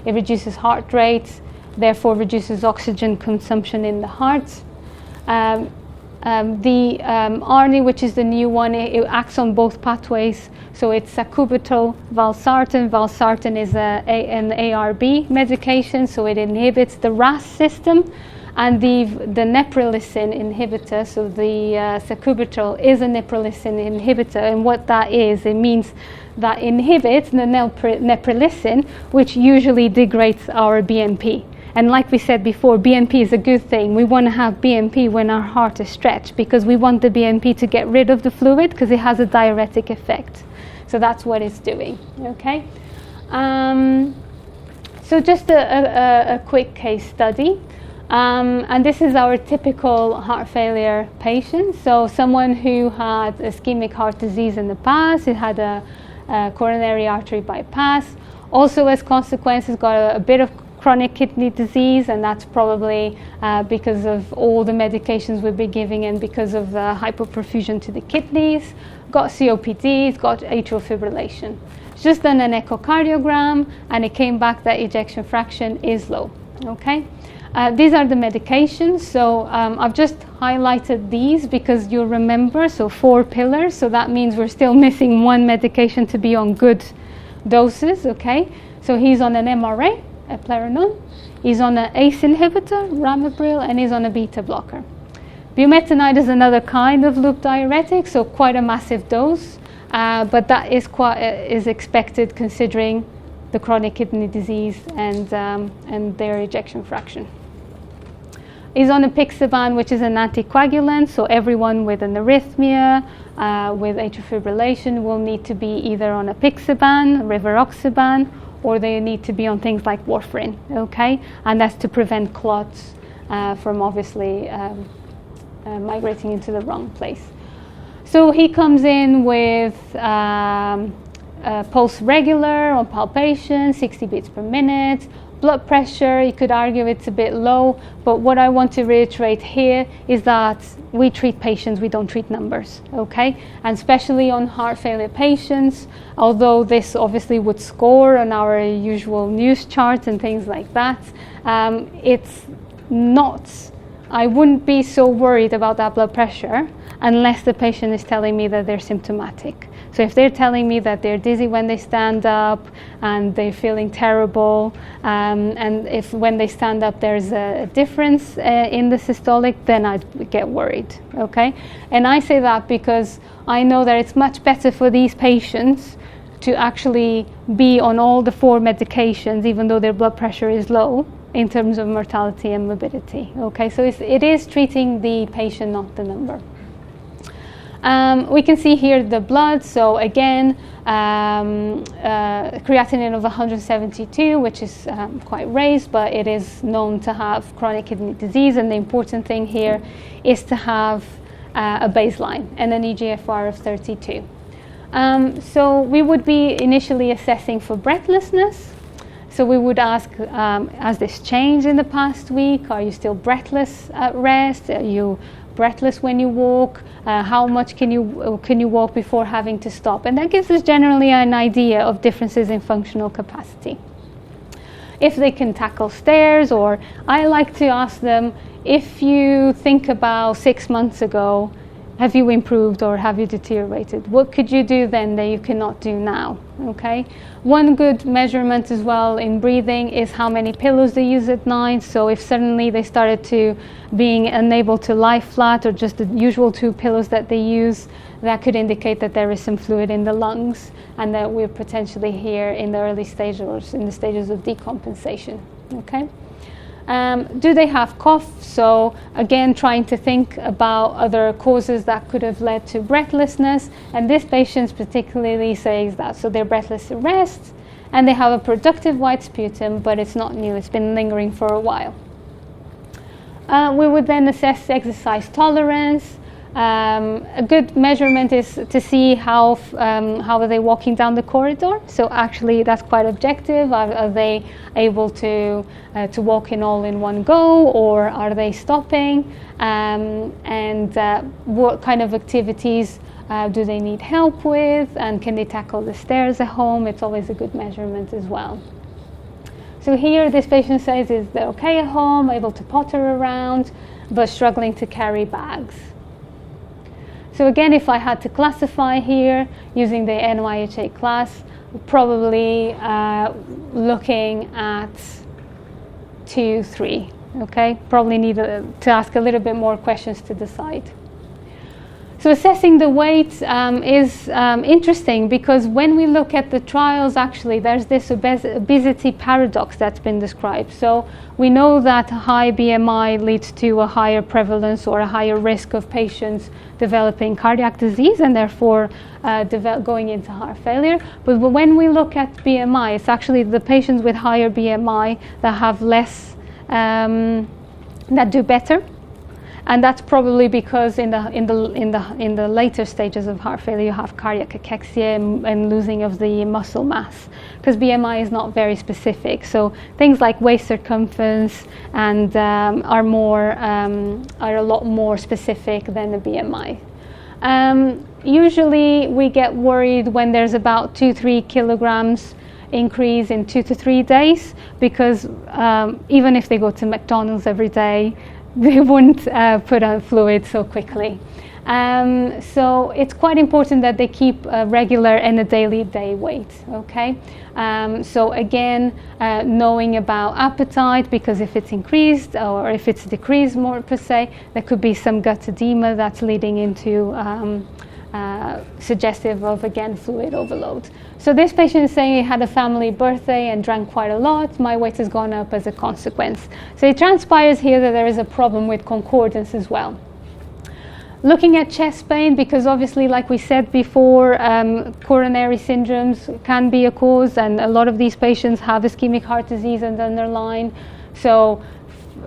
it reduces heart rate, therefore reduces oxygen consumption in the heart. The ARNI, which is the new one, it acts on both pathways. So it's sacubitril valsartan. Valsartan is an ARB medication, so it inhibits the RAS system. And the neprilysin inhibitor, so the sacubitril is a neprilysin inhibitor. And what that is, it means that inhibits the neprilysin, which usually degrades our BNP. And like we said before, BNP is a good thing. We want to have BNP when our heart is stretched because we want the BNP to get rid of the fluid because it has a diuretic effect. So that's what it's doing, okay? So just a quick case study. And this is our typical heart failure patient. So someone who had ischemic heart disease in the past, who had a coronary artery bypass, also as consequence has got a bit of chronic kidney disease, and that's probably because of all the medications we've been giving and because of the hypoperfusion to the kidneys. Got COPD, it's got atrial fibrillation. It's just done an echocardiogram and it came back that ejection fraction is low. Okay. These are the medications, so I've just highlighted these because you'll remember, so 4 pillars, so that means we're still missing one medication to be on good doses, okay? So he's on an MRA, eplerenone, he's on an ACE inhibitor, ramipril, and he's on a beta blocker. Bumetanide is another kind of loop diuretic, so quite a massive dose, but that is expected considering the chronic kidney disease and their ejection fraction. Is on apixaban, which is an anticoagulant, so everyone with an arrhythmia, with atrial fibrillation will need to be either on apixaban, rivaroxaban, or they need to be on things like warfarin, okay? And that's to prevent clots from obviously migrating into the wrong place. So he comes in with pulse regular on palpation, 60 beats per minute. Blood pressure, you could argue it's a bit low, but what I want to reiterate here is that we treat patients, we don't treat numbers, okay? And especially on heart failure patients, although this obviously would score on our usual news charts and things like that, it's not, I wouldn't be so worried about that blood pressure unless the patient is telling me that they're symptomatic. So if they're telling me that they're dizzy when they stand up and they're feeling terrible, and if when they stand up there's a difference in the systolic, then I'd get worried, okay? And I say that because I know that it's much better for these patients to actually be on all the 4 medications, even though their blood pressure is low, in terms of mortality and morbidity, okay? So it is treating the patient, not the number. We can see here the blood, so again, creatinine of 172, which is quite raised, but it is known to have chronic kidney disease, and the important thing here is to have a baseline and an eGFR of 32. So we would be initially assessing for breathlessness. So we would ask, has this changed in the past week? Are you still breathless at rest? Are you breathless when you walk? How much can you walk before having to stop? And that gives us generally an idea of differences in functional capacity. If they can tackle stairs, or I like to ask them, if you think about 6 months ago, have you improved or have you deteriorated? What could you do then that you cannot do now? Okay. One good measurement as well in breathing is how many pillows they use at night. So if suddenly they started to being unable to lie flat, or just the usual 2 pillows that they use, that could indicate that there is some fluid in the lungs and that we're potentially here in the early stages or in the stages of decompensation. Okay. Do they have cough? So again, trying to think about other causes that could have led to breathlessness, and this patient particularly says that. So they're breathless at rest and they have a productive white sputum, but it's not new, it's been lingering for a while. We would then assess exercise tolerance. A good measurement is to see how are they walking down the corridor. So actually that's quite objective. Are they able to walk in one go, or are they stopping? And what kind of activities do they need help with, and can they tackle the stairs at home? It's always a good measurement as well. So here this patient says, is they okay at home, able to potter around, but struggling to carry bags. So again, if I had to classify here using the NYHA class, probably looking at 2, 3, okay? Probably need to ask a little bit more questions to decide. So assessing the weight is interesting, because when we look at the trials, actually there's this obesity paradox that's been described. So we know that high BMI leads to a higher prevalence or a higher risk of patients developing cardiac disease and therefore going into heart failure. But when we look at BMI, it's actually the patients with higher BMI that have less, that do better. And that's probably because in the later stages of heart failure, you have cardiac cachexia and losing of the muscle mass, because BMI is not very specific. So things like waist circumference and are a lot more specific than the BMI. Usually we get worried when there's about 2-3 kilograms increase in 2 to 3 days, because even if they go to McDonald's every day, they wouldn't put on fluid so quickly. So it's quite important that they keep a regular and a daily day weight, okay? So again, knowing about appetite, because if it's increased or if it's decreased more per se, there could be some gut edema that's leading into suggestive of, again, fluid overload. So this patient is saying he had a family birthday and drank quite a lot. My weight has gone up as a consequence. So it transpires here that there is a problem with concordance as well. Looking at chest pain, because obviously, like we said before, coronary syndromes can be a cause, and a lot of these patients have ischemic heart disease and underlying. So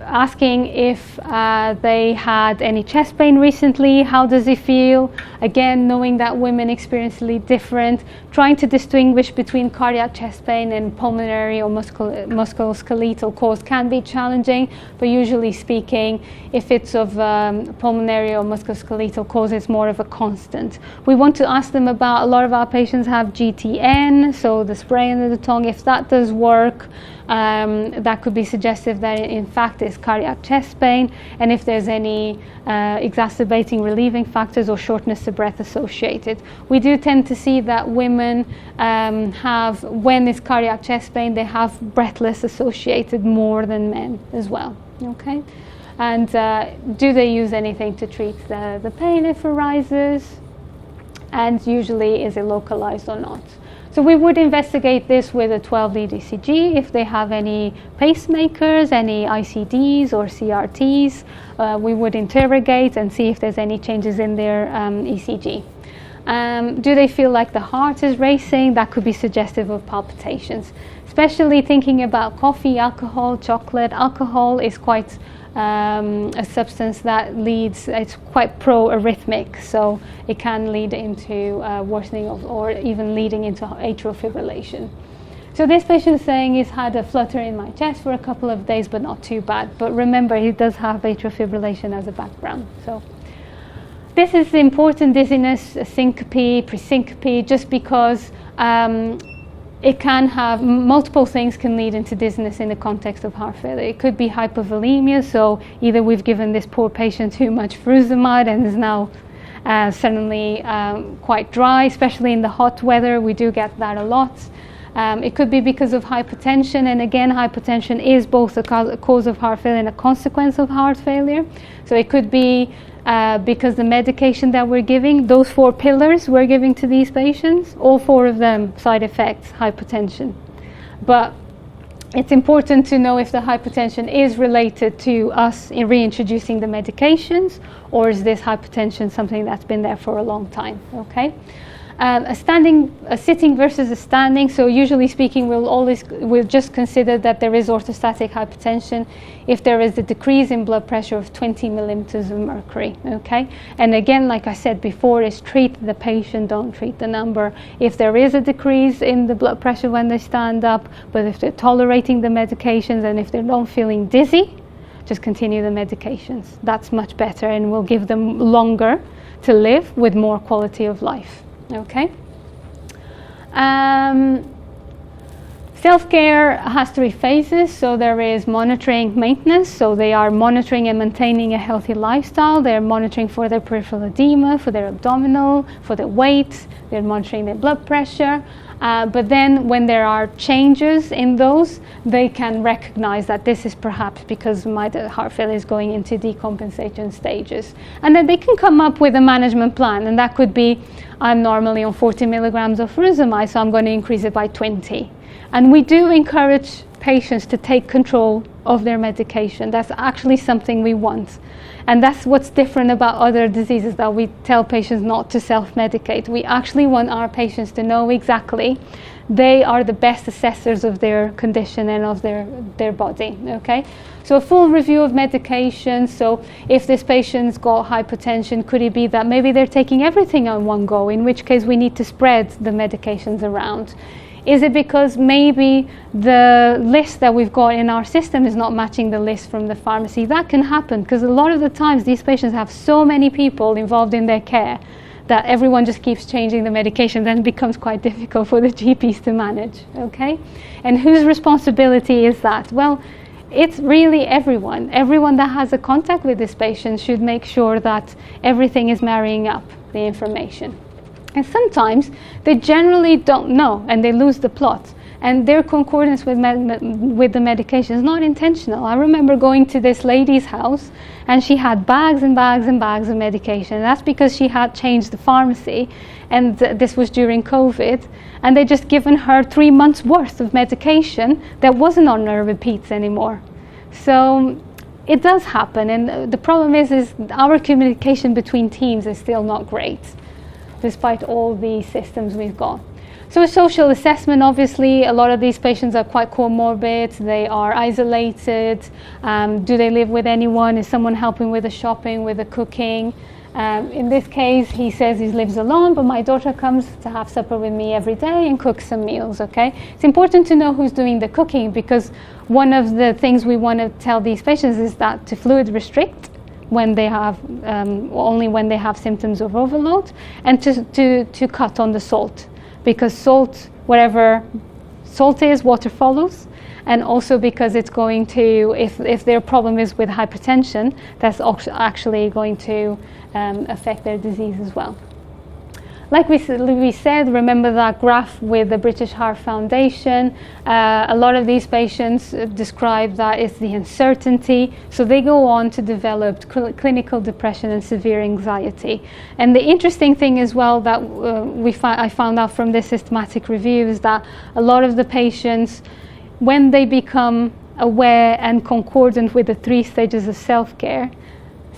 asking if they had any chest pain recently, how does it feel? Again, knowing that women experience slightly different, trying to distinguish between cardiac chest pain and pulmonary or musculoskeletal cause can be challenging, but usually speaking, if it's of pulmonary or musculoskeletal cause, it's more of a constant. We want to ask them about, a lot of our patients have GTN, so the spray under the tongue, if that does work. That could be suggestive that in fact it's cardiac chest pain, and if there's any exacerbating relieving factors or shortness of breath associated. We do tend to see that women have, when it's cardiac chest pain, they have breathless associated more than men as well, okay? And do they use anything to treat the pain if it arises? And usually, is it localized or not? So we would investigate this with a 12-lead ECG if they have any pacemakers, any ICDs or CRTs. We would interrogate and see if there's any changes in their ECG. Do they feel like the heart is racing? That could be suggestive of palpitations. Especially thinking about coffee, alcohol, chocolate. Alcohol is quite a substance that leads, it's quite pro-arrhythmic, so it can lead into worsening of, or even leading into atrial fibrillation. So this patient is saying he's had a flutter in my chest for a couple of days, but not too bad. But remember, he does have atrial fibrillation as a background. So this is important: dizziness, syncope, presyncope, just because it can have, multiple things can lead into dizziness in the context of heart failure. It could be hypovolemia, so either we've given this poor patient too much furosemide and is now suddenly quite dry, especially in the hot weather. We do get that a lot. It could be because of hypertension, and again, hypertension is both a cause of heart failure and a consequence of heart failure. So it could be because the medication that we're giving, those 4 pillars we're giving to these patients, all 4 of them side effects, hypertension. But it's important to know if the hypertension is related to us in reintroducing the medications, or is this hypertension something that's been there for a long time, okay? A sitting versus a standing. So usually speaking, we'll just consider that there is orthostatic hypertension if there is a decrease in blood pressure of 20 millimeters of mercury. Okay, and again, like I said before, is treat the patient, don't treat the number. If there is a decrease in the blood pressure when they stand up, but if they're tolerating the medications and if they're not feeling dizzy, just continue the medications. That's much better, and will give them longer to live with more quality of life. Okay. Self-care has 3 phases. So there is monitoring, maintenance. So they are monitoring and maintaining a healthy lifestyle. They're monitoring for their peripheral edema, for their abdominal, for their weight. They're monitoring their blood pressure. But then when there are changes in those, they can recognize that this is perhaps because my heart failure is going into decompensation stages. And then they can come up with a management plan, and that could be, I'm normally on 40 milligrams of furosemide, so I'm going to increase it by 20. And we do encourage patients to take control of their medication. That's actually something we want. And that's what's different about other diseases, that we tell patients not to self-medicate. We actually want our patients to know exactly they are the best assessors of their condition and of their body, okay? So a full review of medication. So if this patient's got hypertension, could it be that maybe they're taking everything on one go, in which case we need to spread the medications around? Is it because maybe the list that we've got in our system is not matching the list from the pharmacy? That can happen, because a lot of the times these patients have so many people involved in their care that everyone just keeps changing the medication, then it becomes quite difficult for the GPs to manage, okay? And whose responsibility is that? Well, it's really everyone. Everyone that has a contact with this patient should make sure that everything is marrying up the information. And sometimes they generally don't know and they lose the plot. And their concordance with the medication is not intentional. I remember going to this lady's house and she had bags and bags and bags of medication. And that's because she had changed the pharmacy, and this was during COVID. And they just given her 3 months worth of medication that wasn't on her repeats anymore. So it does happen. And the problem is our communication between teams is still not great, despite all the systems we've got. So a social assessment, obviously, a lot of these patients are quite comorbid, they are isolated. Do they live with anyone? Is someone helping with the shopping, with the cooking? In this case, he says he lives alone, but my daughter comes to have supper with me every day and cooks some meals, okay? It's important to know who's doing the cooking, because one of the things we want to tell these patients is that to fluid restrict when they have, only when they have symptoms of overload, and to cut on the salt. Because salt, whatever salt is, water follows, and also because it's going to, if their problem is with hypertension, that's actually going to affect their disease as well. Like we said, remember that graph with the British Heart Foundation. A lot of these patients describe that it's the uncertainty, so they go on to develop clinical depression and severe anxiety. And the interesting thing as well that I found out from this systematic review is that a lot of the patients, when they become aware and concordant with the 3 stages of self-care,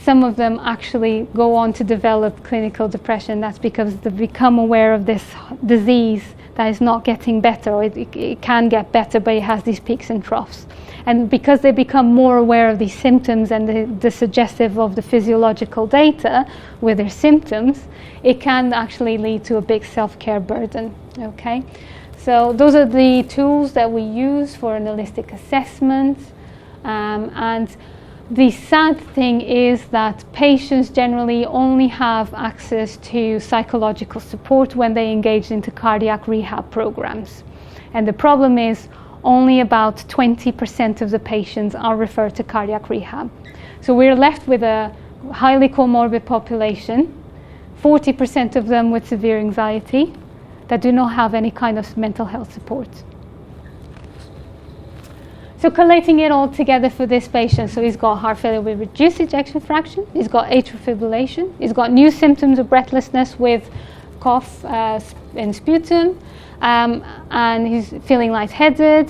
some of them actually go on to develop clinical depression. That's because they become aware of this disease that is not getting better, or it can get better, but it has these peaks and troughs. And because they become more aware of these symptoms and the suggestive of the physiological data with their symptoms, it can actually lead to a big self-care burden, okay? So those are the tools that we use for an holistic assessment. And the sad thing is that patients generally only have access to psychological support when they engage into cardiac rehab programs. And the problem is only about 20% of the patients are referred to cardiac rehab. So we're left with a highly comorbid population, 40% of them with severe anxiety, that do not have any kind of mental health support. So collating it all together for this patient, so he's got heart failure with reduced ejection fraction, he's got atrial fibrillation, he's got new symptoms of breathlessness with cough and sputum, and he's feeling lightheaded,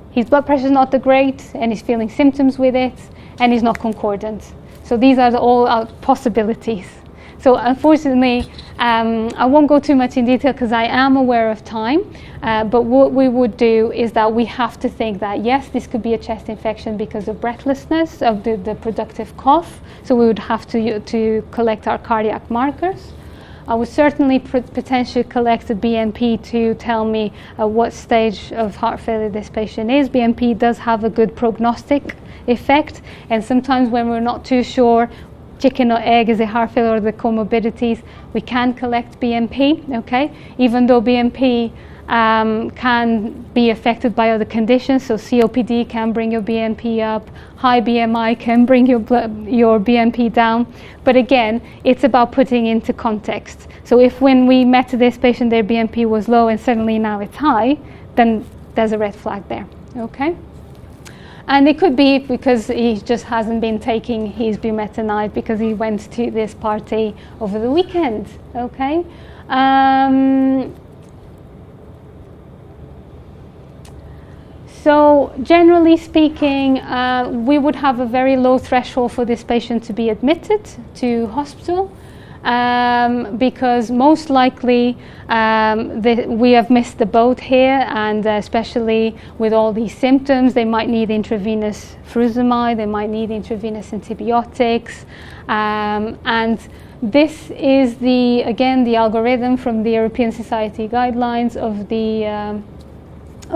his blood pressure is not that great, and he's feeling symptoms with it, and he's not concordant. So these are all our possibilities. So unfortunately, I won't go too much in detail because I am aware of time, but what we would do is that we have to think that yes, this could be a chest infection because of breathlessness, of the productive cough, so we would have to collect our cardiac markers. I would certainly potentially collect a BNP to tell me what stage of heart failure this patient is. BNP does have a good prognostic effect, and sometimes when we're not too sure chicken or egg, is it heart failure or the comorbidities? We can collect BNP, okay? Even though BNP can be affected by other conditions, so COPD can bring your BNP up, high BMI can bring your BNP down, but again, it's about putting into context. So if when we met this patient their BNP was low and suddenly now it's high, then there's a red flag there, okay? And it could be because he just hasn't been taking his bumetanide because he went to this party over the weekend, okay? So generally speaking, we would have a very low threshold for this patient to be admitted to hospital because most likely we have missed the boat here, and especially with all these symptoms, they might need intravenous furosemide, they might need intravenous antibiotics, and this is the algorithm from the European Society guidelines of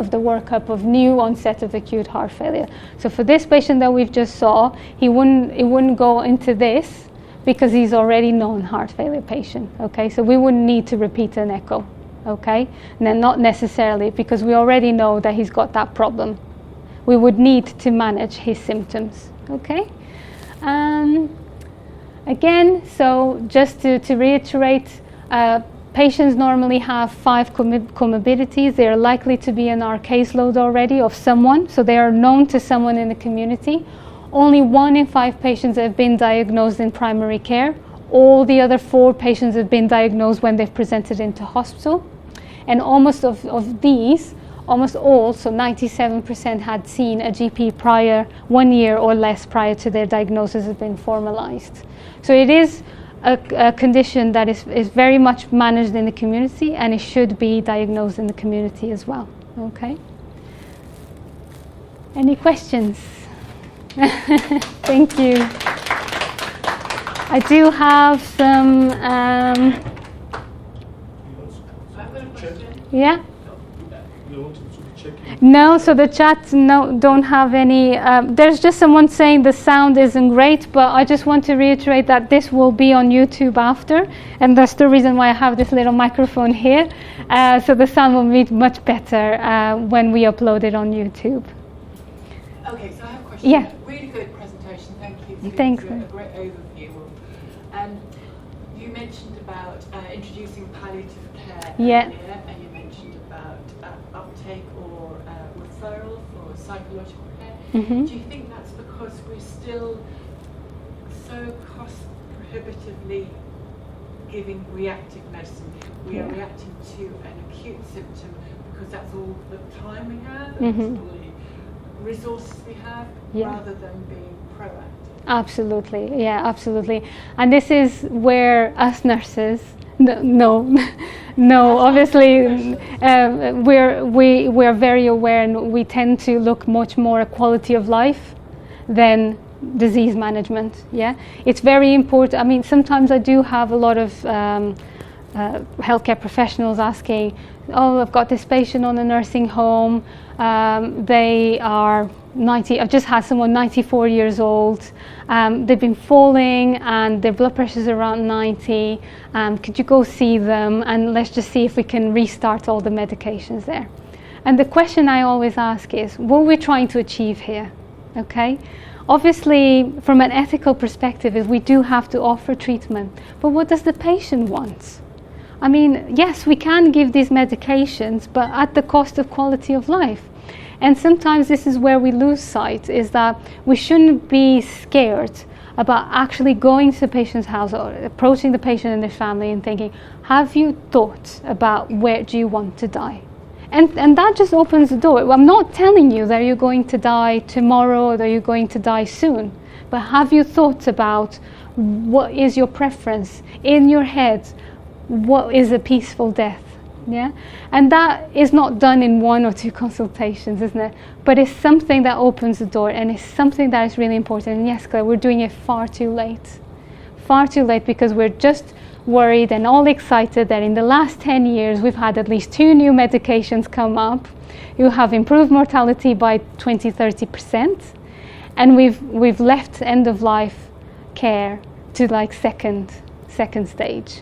the workup of new onset of acute heart failure. So for this patient that we've just saw, it wouldn't go into this because he's already known heart failure patient, okay? So we wouldn't need to repeat an echo, okay? And then not necessarily, because we already know that he's got that problem. We would need to manage his symptoms, okay? Again, so just to reiterate, patients normally have 5 comorbidities. They are likely to be in our caseload already of someone, so they are known to someone in the community. Only 1 in 5 patients have been diagnosed in primary care. All the other 4 patients have been diagnosed when they've presented into hospital. And almost of these, almost all, so 97% had seen a GP prior, 1 year or less prior to their diagnosis has been formalized. So it is a condition that is very much managed in the community, and it should be diagnosed in the community as well. Okay. Any questions? Thank you. I do have some. Yeah. No, so the chat don't have any. There's just someone saying the sound isn't great, but I just want to reiterate that this will be on YouTube after, and that's the reason why I have this little microphone here. So the sound will be much better when we upload it on YouTube. Okay, so I have a question. Yeah. Really good presentation. Thank you. Thanks. A great overview. You mentioned about introducing palliative care Yeah. earlier, and you mentioned about uptake or referral for psychological care. Mm-hmm. Do you think that's because we're still so cost prohibitively giving reactive medicine? We are reacting to an acute symptom because that's all the time we have, and that's all the resources we have, rather than being proactive. Absolutely, yeah, absolutely. And this is where us nurses, no, obviously we're very aware, and we tend to look much more at quality of life than disease management. Yeah, it's very important. I mean, sometimes I do have a lot of healthcare professionals asking, "Oh, I've got this patient on a nursing home. They are 90. I've just had someone 94 years old. They've been falling and their blood pressure is around 90. Could you go see them and let's just see if we can restart all the medications there?" And the question I always ask is, what are we trying to achieve here? Okay. Obviously, from an ethical perspective, is we do have to offer treatment, but what does the patient want? I mean, yes, we can give these medications, but at the cost of quality of life. And sometimes this is where we lose sight, is that we shouldn't be scared about actually going to the patient's house or approaching the patient and their family and thinking, have you thought about where do you want to die? And that just opens the door. I'm not telling you that you're going to die tomorrow or that you're going to die soon, but have you thought about what is your preference in your head? What is a peaceful death? Yeah, and that is not done in 1 or 2 consultations, isn't it? But it's something that opens the door, and it's something that is really important. And yes, Claire, we're doing it far too late because we're just worried and all excited that in the last 10 years we've had at least 2 new medications come up. You have improved mortality by 20-30%, and we've left end of life care to like second stage.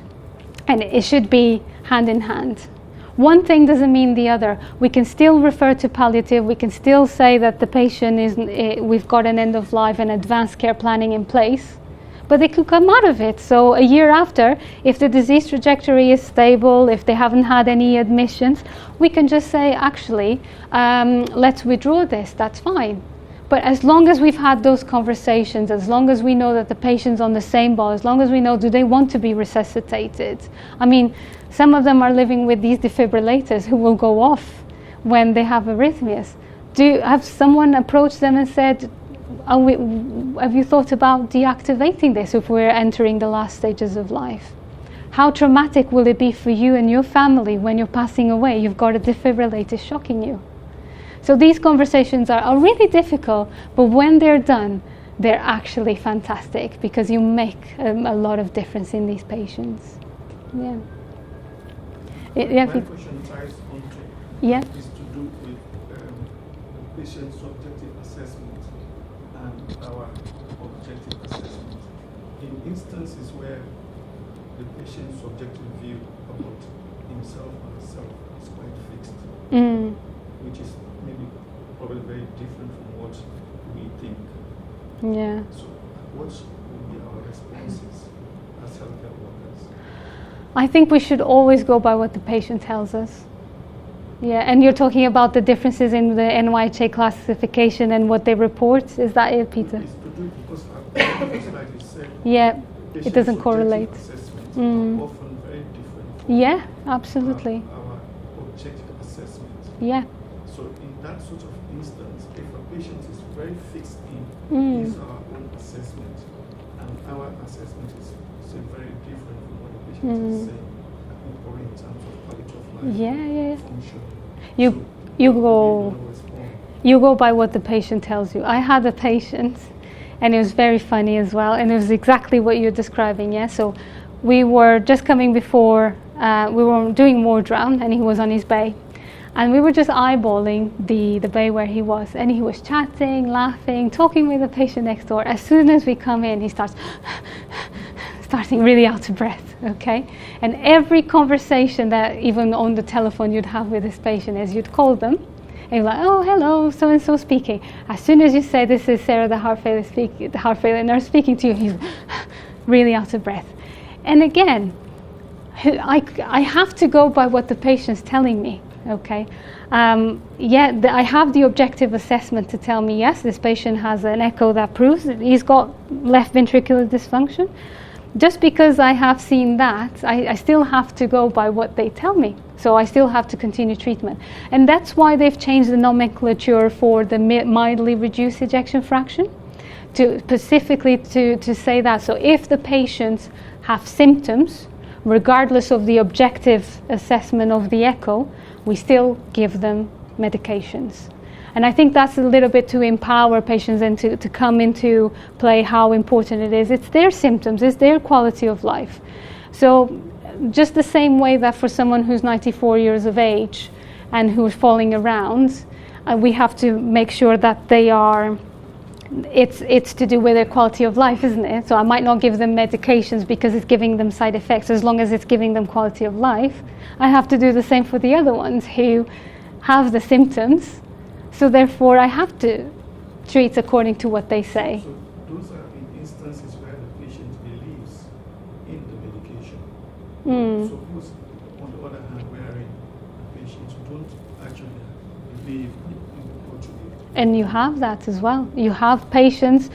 And it should be hand in hand. One thing doesn't mean the other. We can still refer to palliative. We can still say that the patient we've got an end of life and advanced care planning in place, but they could come out of it. So a year after, if the disease trajectory is stable, if they haven't had any admissions, we can just say, actually, let's withdraw this. That's fine. But as long as we've had those conversations, as long as we know that the patient's on the same boat, as long as we know, do they want to be resuscitated? I mean, some of them are living with these defibrillators who will go off when they have arrhythmias. Have someone approached them and said, have you thought about deactivating this if we're entering the last stages of life? How traumatic will it be for you and your family when you're passing away? You've got a defibrillator shocking you. So these conversations are really difficult, but when they're done, they're actually fantastic because you make a lot of difference in these patients. Yeah. My question ties onto is to do with the patient's subjective assessment and our objective assessment. In instances where the patient's subjective view about himself or herself is quite fixed, which is maybe probably very different from what we think. Yeah. So what would be our responses as healthcare workers? I think we should always go by what the patient tells us. Yeah, and you're talking about the differences in the NYHA classification and what they report. Is that it, Peter? It's to do because, like you said, yeah, it doesn't correlate. Assessments are often very different. Yeah, absolutely. Our objective assessment. Yeah. So in that sort of instance, if a patient is very fixed in his or our own assessment, and our assessment is very different from what the patient is saying, I think probably in terms of quality of life, function. You go by what the patient tells you. I had a patient, and it was very funny as well, and it was exactly what you're describing. Yeah, so we were just coming before we were doing ward round, and he was on his bay, and we were just eyeballing the bay where he was, and he was chatting, laughing, talking with the patient next door. As soon as we come in, he starting really out of breath, okay? And every conversation that even on the telephone you'd have with this patient is you'd call them, and you're like, oh, hello, so-and-so speaking. As soon as you say, this is Sarah, the heart failure nurse speaking to you, he's really out of breath. And again, I have to go by what the patient's telling me, okay? I have the objective assessment to tell me, yes, this patient has an echo that proves that he's got left ventricular dysfunction. Just because I have seen that, I still have to go by what they tell me. So I still have to continue treatment. And that's why they've changed the nomenclature for the mildly reduced ejection fraction, to specifically to say that. So if the patients have symptoms, regardless of the objective assessment of the echo, we still give them medications. And I think that's a little bit to empower patients and to come into play how important it is. It's their symptoms, it's their quality of life. So just the same way that for someone who's 94 years of age and who's falling around, we have to make sure that they are, it's to do with their quality of life, isn't it? So I might not give them medications because it's giving them side effects. As long as it's giving them quality of life, I have to do the same for the other ones who have the symptoms. So therefore, I have to treat according to what they say. So those are in instances where the patient believes in the medication. Suppose, on the other hand, wherein the patients don't actually believe in what you give. And you have that as well. You have patients,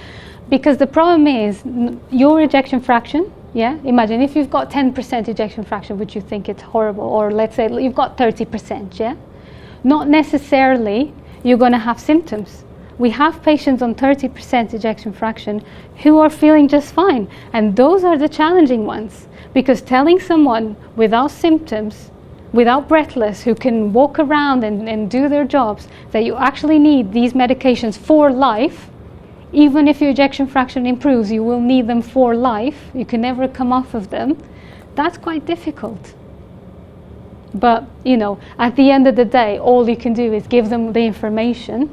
because the problem is your ejection fraction. Yeah, imagine if you've got 10% ejection fraction, which you think it's horrible, or let's say you've got 30%. Yeah, not necessarily you're going to have symptoms. We have patients on 30% ejection fraction who are feeling just fine. And those are the challenging ones. Because telling someone without symptoms, without breathless, who can walk around and do their jobs, that you actually need these medications for life, even if your ejection fraction improves, you will need them for life. You can never come off of them. That's quite difficult. But, at the end of the day, all you can do is give them the information,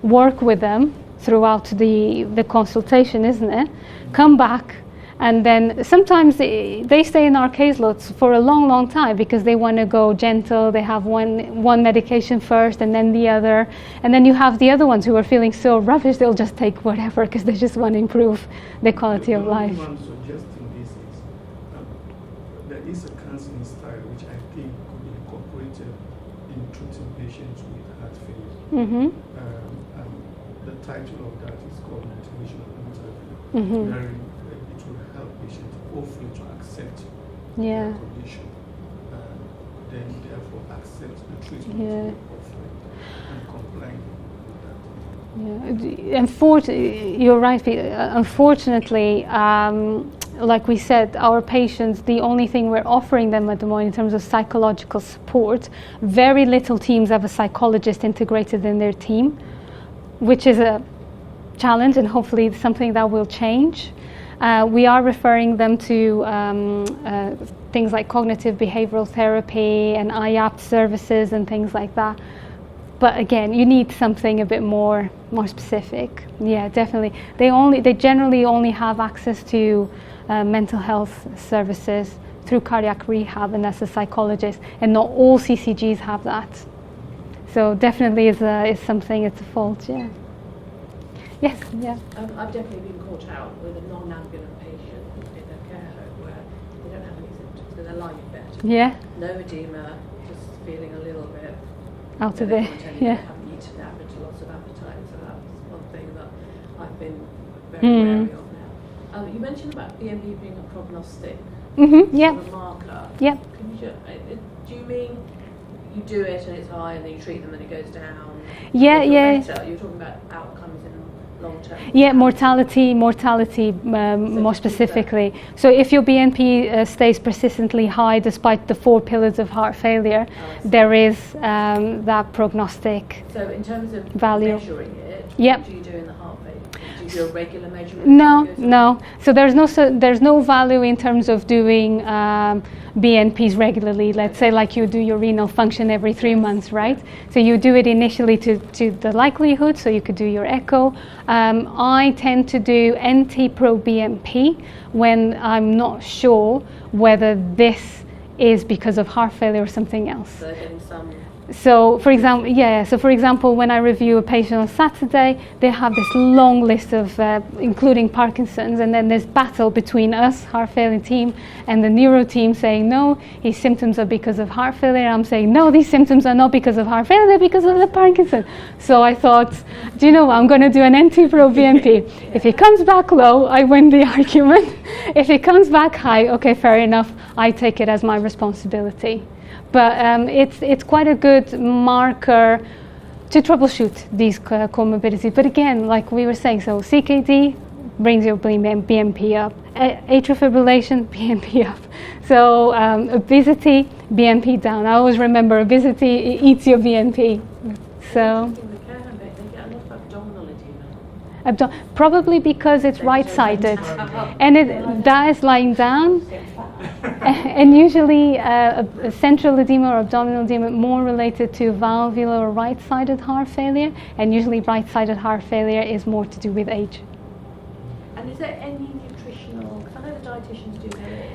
work with them throughout the consultation, isn't it? Come back And then sometimes they stay in our caseloads for a long, long time because they want to go gentle. They have one medication first and then the other. And then you have the other ones who are feeling so rubbish, they'll just take whatever because they just want to improve their quality of life. The only one suggesting this is there is a counseling style which I think could be incorporated in treating patients with heart failure. Mm-hmm. The title of that is called Motivational Interview. Mm-hmm. Wherein it will help patients hopefully to accept Yeah. their condition, then therefore accept the treatment Yeah. we're offering and comply with that. Yeah. You're right, Peter. Unfortunately, like we said, our patients, the only thing we're offering them at the moment in terms of psychological support, very little teams have a psychologist integrated in their team, which is a challenge and hopefully something that will change. We are referring them to things like cognitive behavioral therapy and IAP services and things like that. But again, you need something a bit more specific. Yeah, definitely. They generally only have access to mental health services through cardiac rehab, and that's a psychologist. And not all CCGs have that. So definitely is something. It's a fault. Yeah. Yes. Yeah. I've definitely been caught out with a non-ambulant patient in a care home where they don't have any symptoms, so they're lying in bed. Yeah. No edema, just feeling a little bit Out of it. Yeah. They haven't eaten average, lots of appetite, so that's one thing that I've been very wary of now. You mentioned about BNP being a prognostic Yeah. sort of marker. Yeah. Can you do you mean you do it and it's high and then you treat them and it goes down? Yeah. If you're Yeah. better, you're talking about outcomes in long term. Yeah, mortality, more specifically. So if your BNP stays persistently high despite the 4 pillars of heart failure, there is that prognostic. So in terms of value. measuring it, Yep. what do you do in the heart failure? Do you do a regular measurement? No. So there's no value in terms of doing BNPs regularly. Let's say like you do your renal function every 3 months, right? So you do it initially to the likelihood. So you could do your echo. I tend to do NT-proBNP when I'm not sure whether this is because of heart failure or something else. So they're getting some. So for example, when I review a patient on Saturday, they have this long list of, including Parkinson's, and then there's battle between us, heart failure team, and the neuro team saying, no, his symptoms are because of heart failure. I'm saying, no, these symptoms are not because of heart failure, they're because of the Parkinson. So I thought, do you know what, I'm going to do an NT-proBNP. If it comes back low, I win the argument. If it comes back high, okay, fair enough, I take it as my responsibility. But it's quite a good marker to troubleshoot these comorbidities. But again, like we were saying, so CKD brings your BNP up, atrial fibrillation, BNP up. So obesity, BNP down. I always remember obesity eats your BNP. So In the care home, they get a lot of abdominal edema. probably because it's right-sided, and that is lying down. And usually a central edema or abdominal edema more related to valvular or right-sided heart failure, and usually right-sided heart failure is more to do with age. And is there any nutritional, because I know the dietitians do go in, is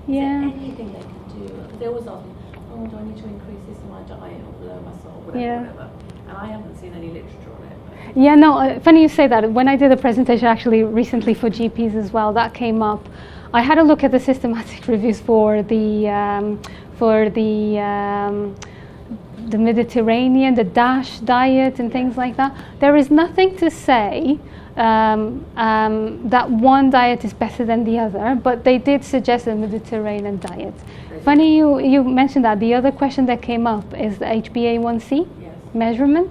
Yeah. there anything they can do? Because they always ask me, oh, do I need to increase this in my diet or lower my salt, whatever. And I haven't seen any literature on it. Yeah, no, funny you say that. When I did a presentation actually recently for GPs as well, that came up. I had a look at the systematic reviews for the Mediterranean, the DASH diet and things like that. There is nothing to say that one diet is better than the other, but they did suggest a Mediterranean diet. Funny you mentioned that. The other question that came up is the HbA1c measurement.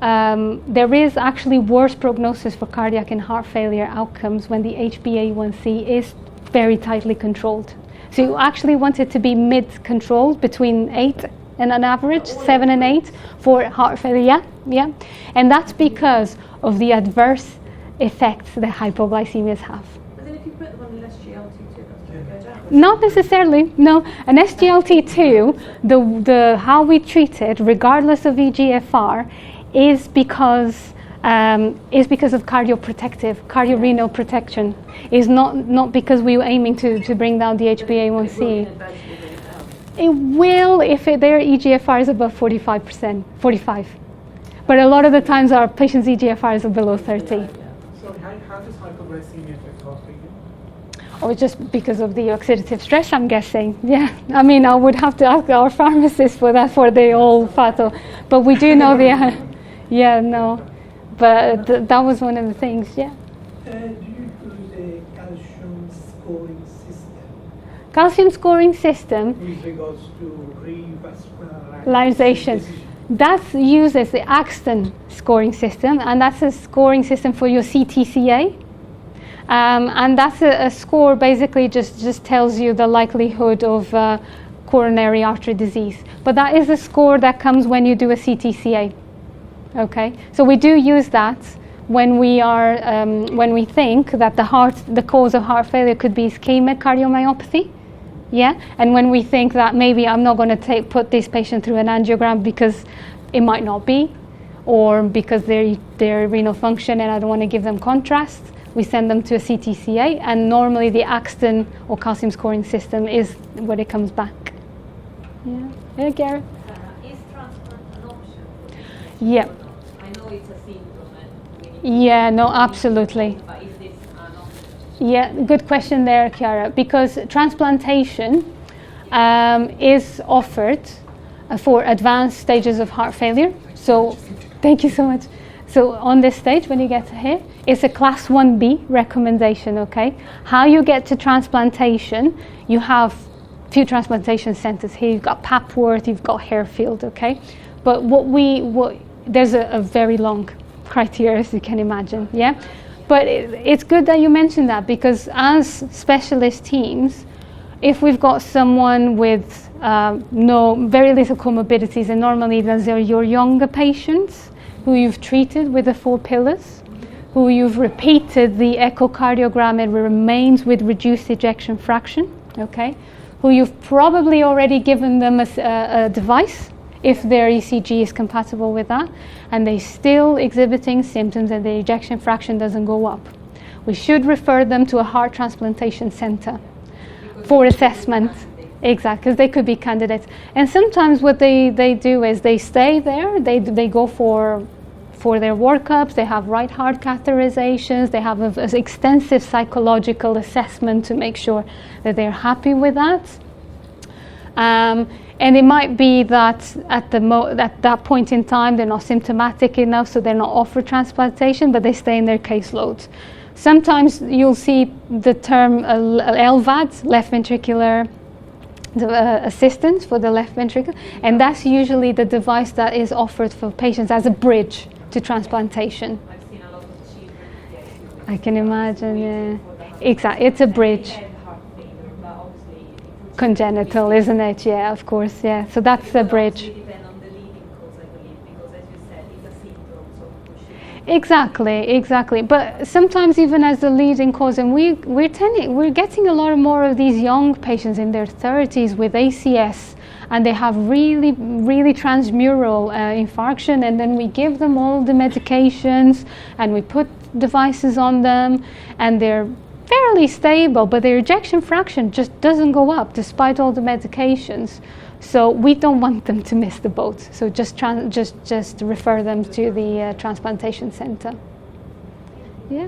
There is actually worse prognosis for cardiac and heart failure outcomes when the HbA1c is very tightly controlled. So you actually want it to be mid-controlled between 8 and an average, 7 and 8 for heart failure. Yeah. And that's because of the adverse effects that hypoglycemias have. But then if you put them on an SGLT2, that's going to go down. Not necessarily, no. An SGLT2, the how we treat it, regardless of EGFR, is because is because of cardiorenal protection. Is not because we were aiming to bring down the HbA1c. It will if their EGFR is above 45%, 45. But a lot of the times our patients' EGFR is below 30. So how does hypoglycemia affect heart failure? Or just because of the oxidative stress, I'm guessing. Yeah, I mean, I would have to ask our pharmacist for that, for the old photo. But we do know the, yeah, no. But that was one of the things, yeah. Do you use a calcium scoring system? Calcium scoring system, With regards to revascularization. That uses the Axton scoring system, and that's a scoring system for your CTCA. And that's a score basically just tells you the likelihood of coronary artery disease. But that is a score that comes when you do a CTCA. Okay, so we do use that when we think that the cause of heart failure could be ischemic cardiomyopathy. Yeah, and when we think that maybe I'm not going to put this patient through an angiogram because it might not be, or because their renal function and I don't want to give them contrast, we send them to a CTCA, and normally the Axton or calcium scoring system is what it comes back. Yeah, Gareth? Is transplant an option for this patient? Yeah. I know it's a symptom and Yeah, no, absolutely. But is this an option? Yeah, good question there, Chiara, because transplantation is offered for advanced stages of heart failure. So, thank you so much. So on this stage, when you get to here, it's a class 1B recommendation, okay? How you get to transplantation, you have few transplantation centers here. You've got Papworth, you've got Harefield, okay? But there's a very long criteria, as you can imagine, yeah? But it's good that you mentioned that, because as specialist teams, if we've got someone with very little comorbidities, and normally those are your younger patients who you've treated with the 4 pillars, who you've repeated the echocardiogram, it remains with reduced ejection fraction, okay? Who you've probably already given them a device, if their ECG is compatible with that, and they're still exhibiting symptoms and the ejection fraction doesn't go up. We should refer them to a heart transplantation center for assessment. Exactly, because they could be candidates. And sometimes what they do is they stay there, they go for their workups, they have right heart catheterizations, they have an extensive psychological assessment to make sure that they're happy with that. And it might be that at that point in time they're not symptomatic enough, so they're not offered transplantation, but they stay in their caseload. Sometimes you'll see the term LVAD, left ventricular assistance for the left ventricle, and that's usually the device that is offered for patients as a bridge to transplantation. I've seen a lot of children. Yes, I can imagine, yeah. Exactly, it's a bridge. Congenital, isn't it? Yeah, of course, yeah. So that's the bridge. It depends on the leading cause, I believe, because as you said, it's a syndrome, so Exactly. But sometimes even as the leading cause, and we're getting a lot more of these young patients in their 30s with ACS, and they have really, really transmural infarction, and then we give them all the medications, and we put devices on them, and they're fairly stable, but their ejection fraction just doesn't go up despite all the medications. So we don't want them to miss the boat. So just refer them to the transplantation center. Yeah.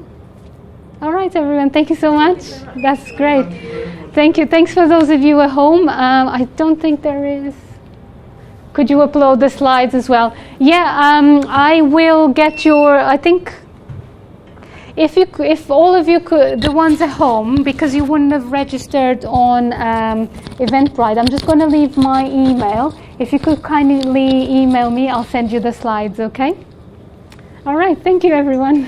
All right, everyone. Thank you so much. That's great. Thank you. Thanks for those of you at home. I don't think there is. Could you upload the slides as well? Yeah. I will get your. I think. If all of you could, the ones at home, because you wouldn't have registered on Eventbrite, I'm just going to leave my email. If you could kindly email me, I'll send you the slides, okay? All right, thank you, everyone.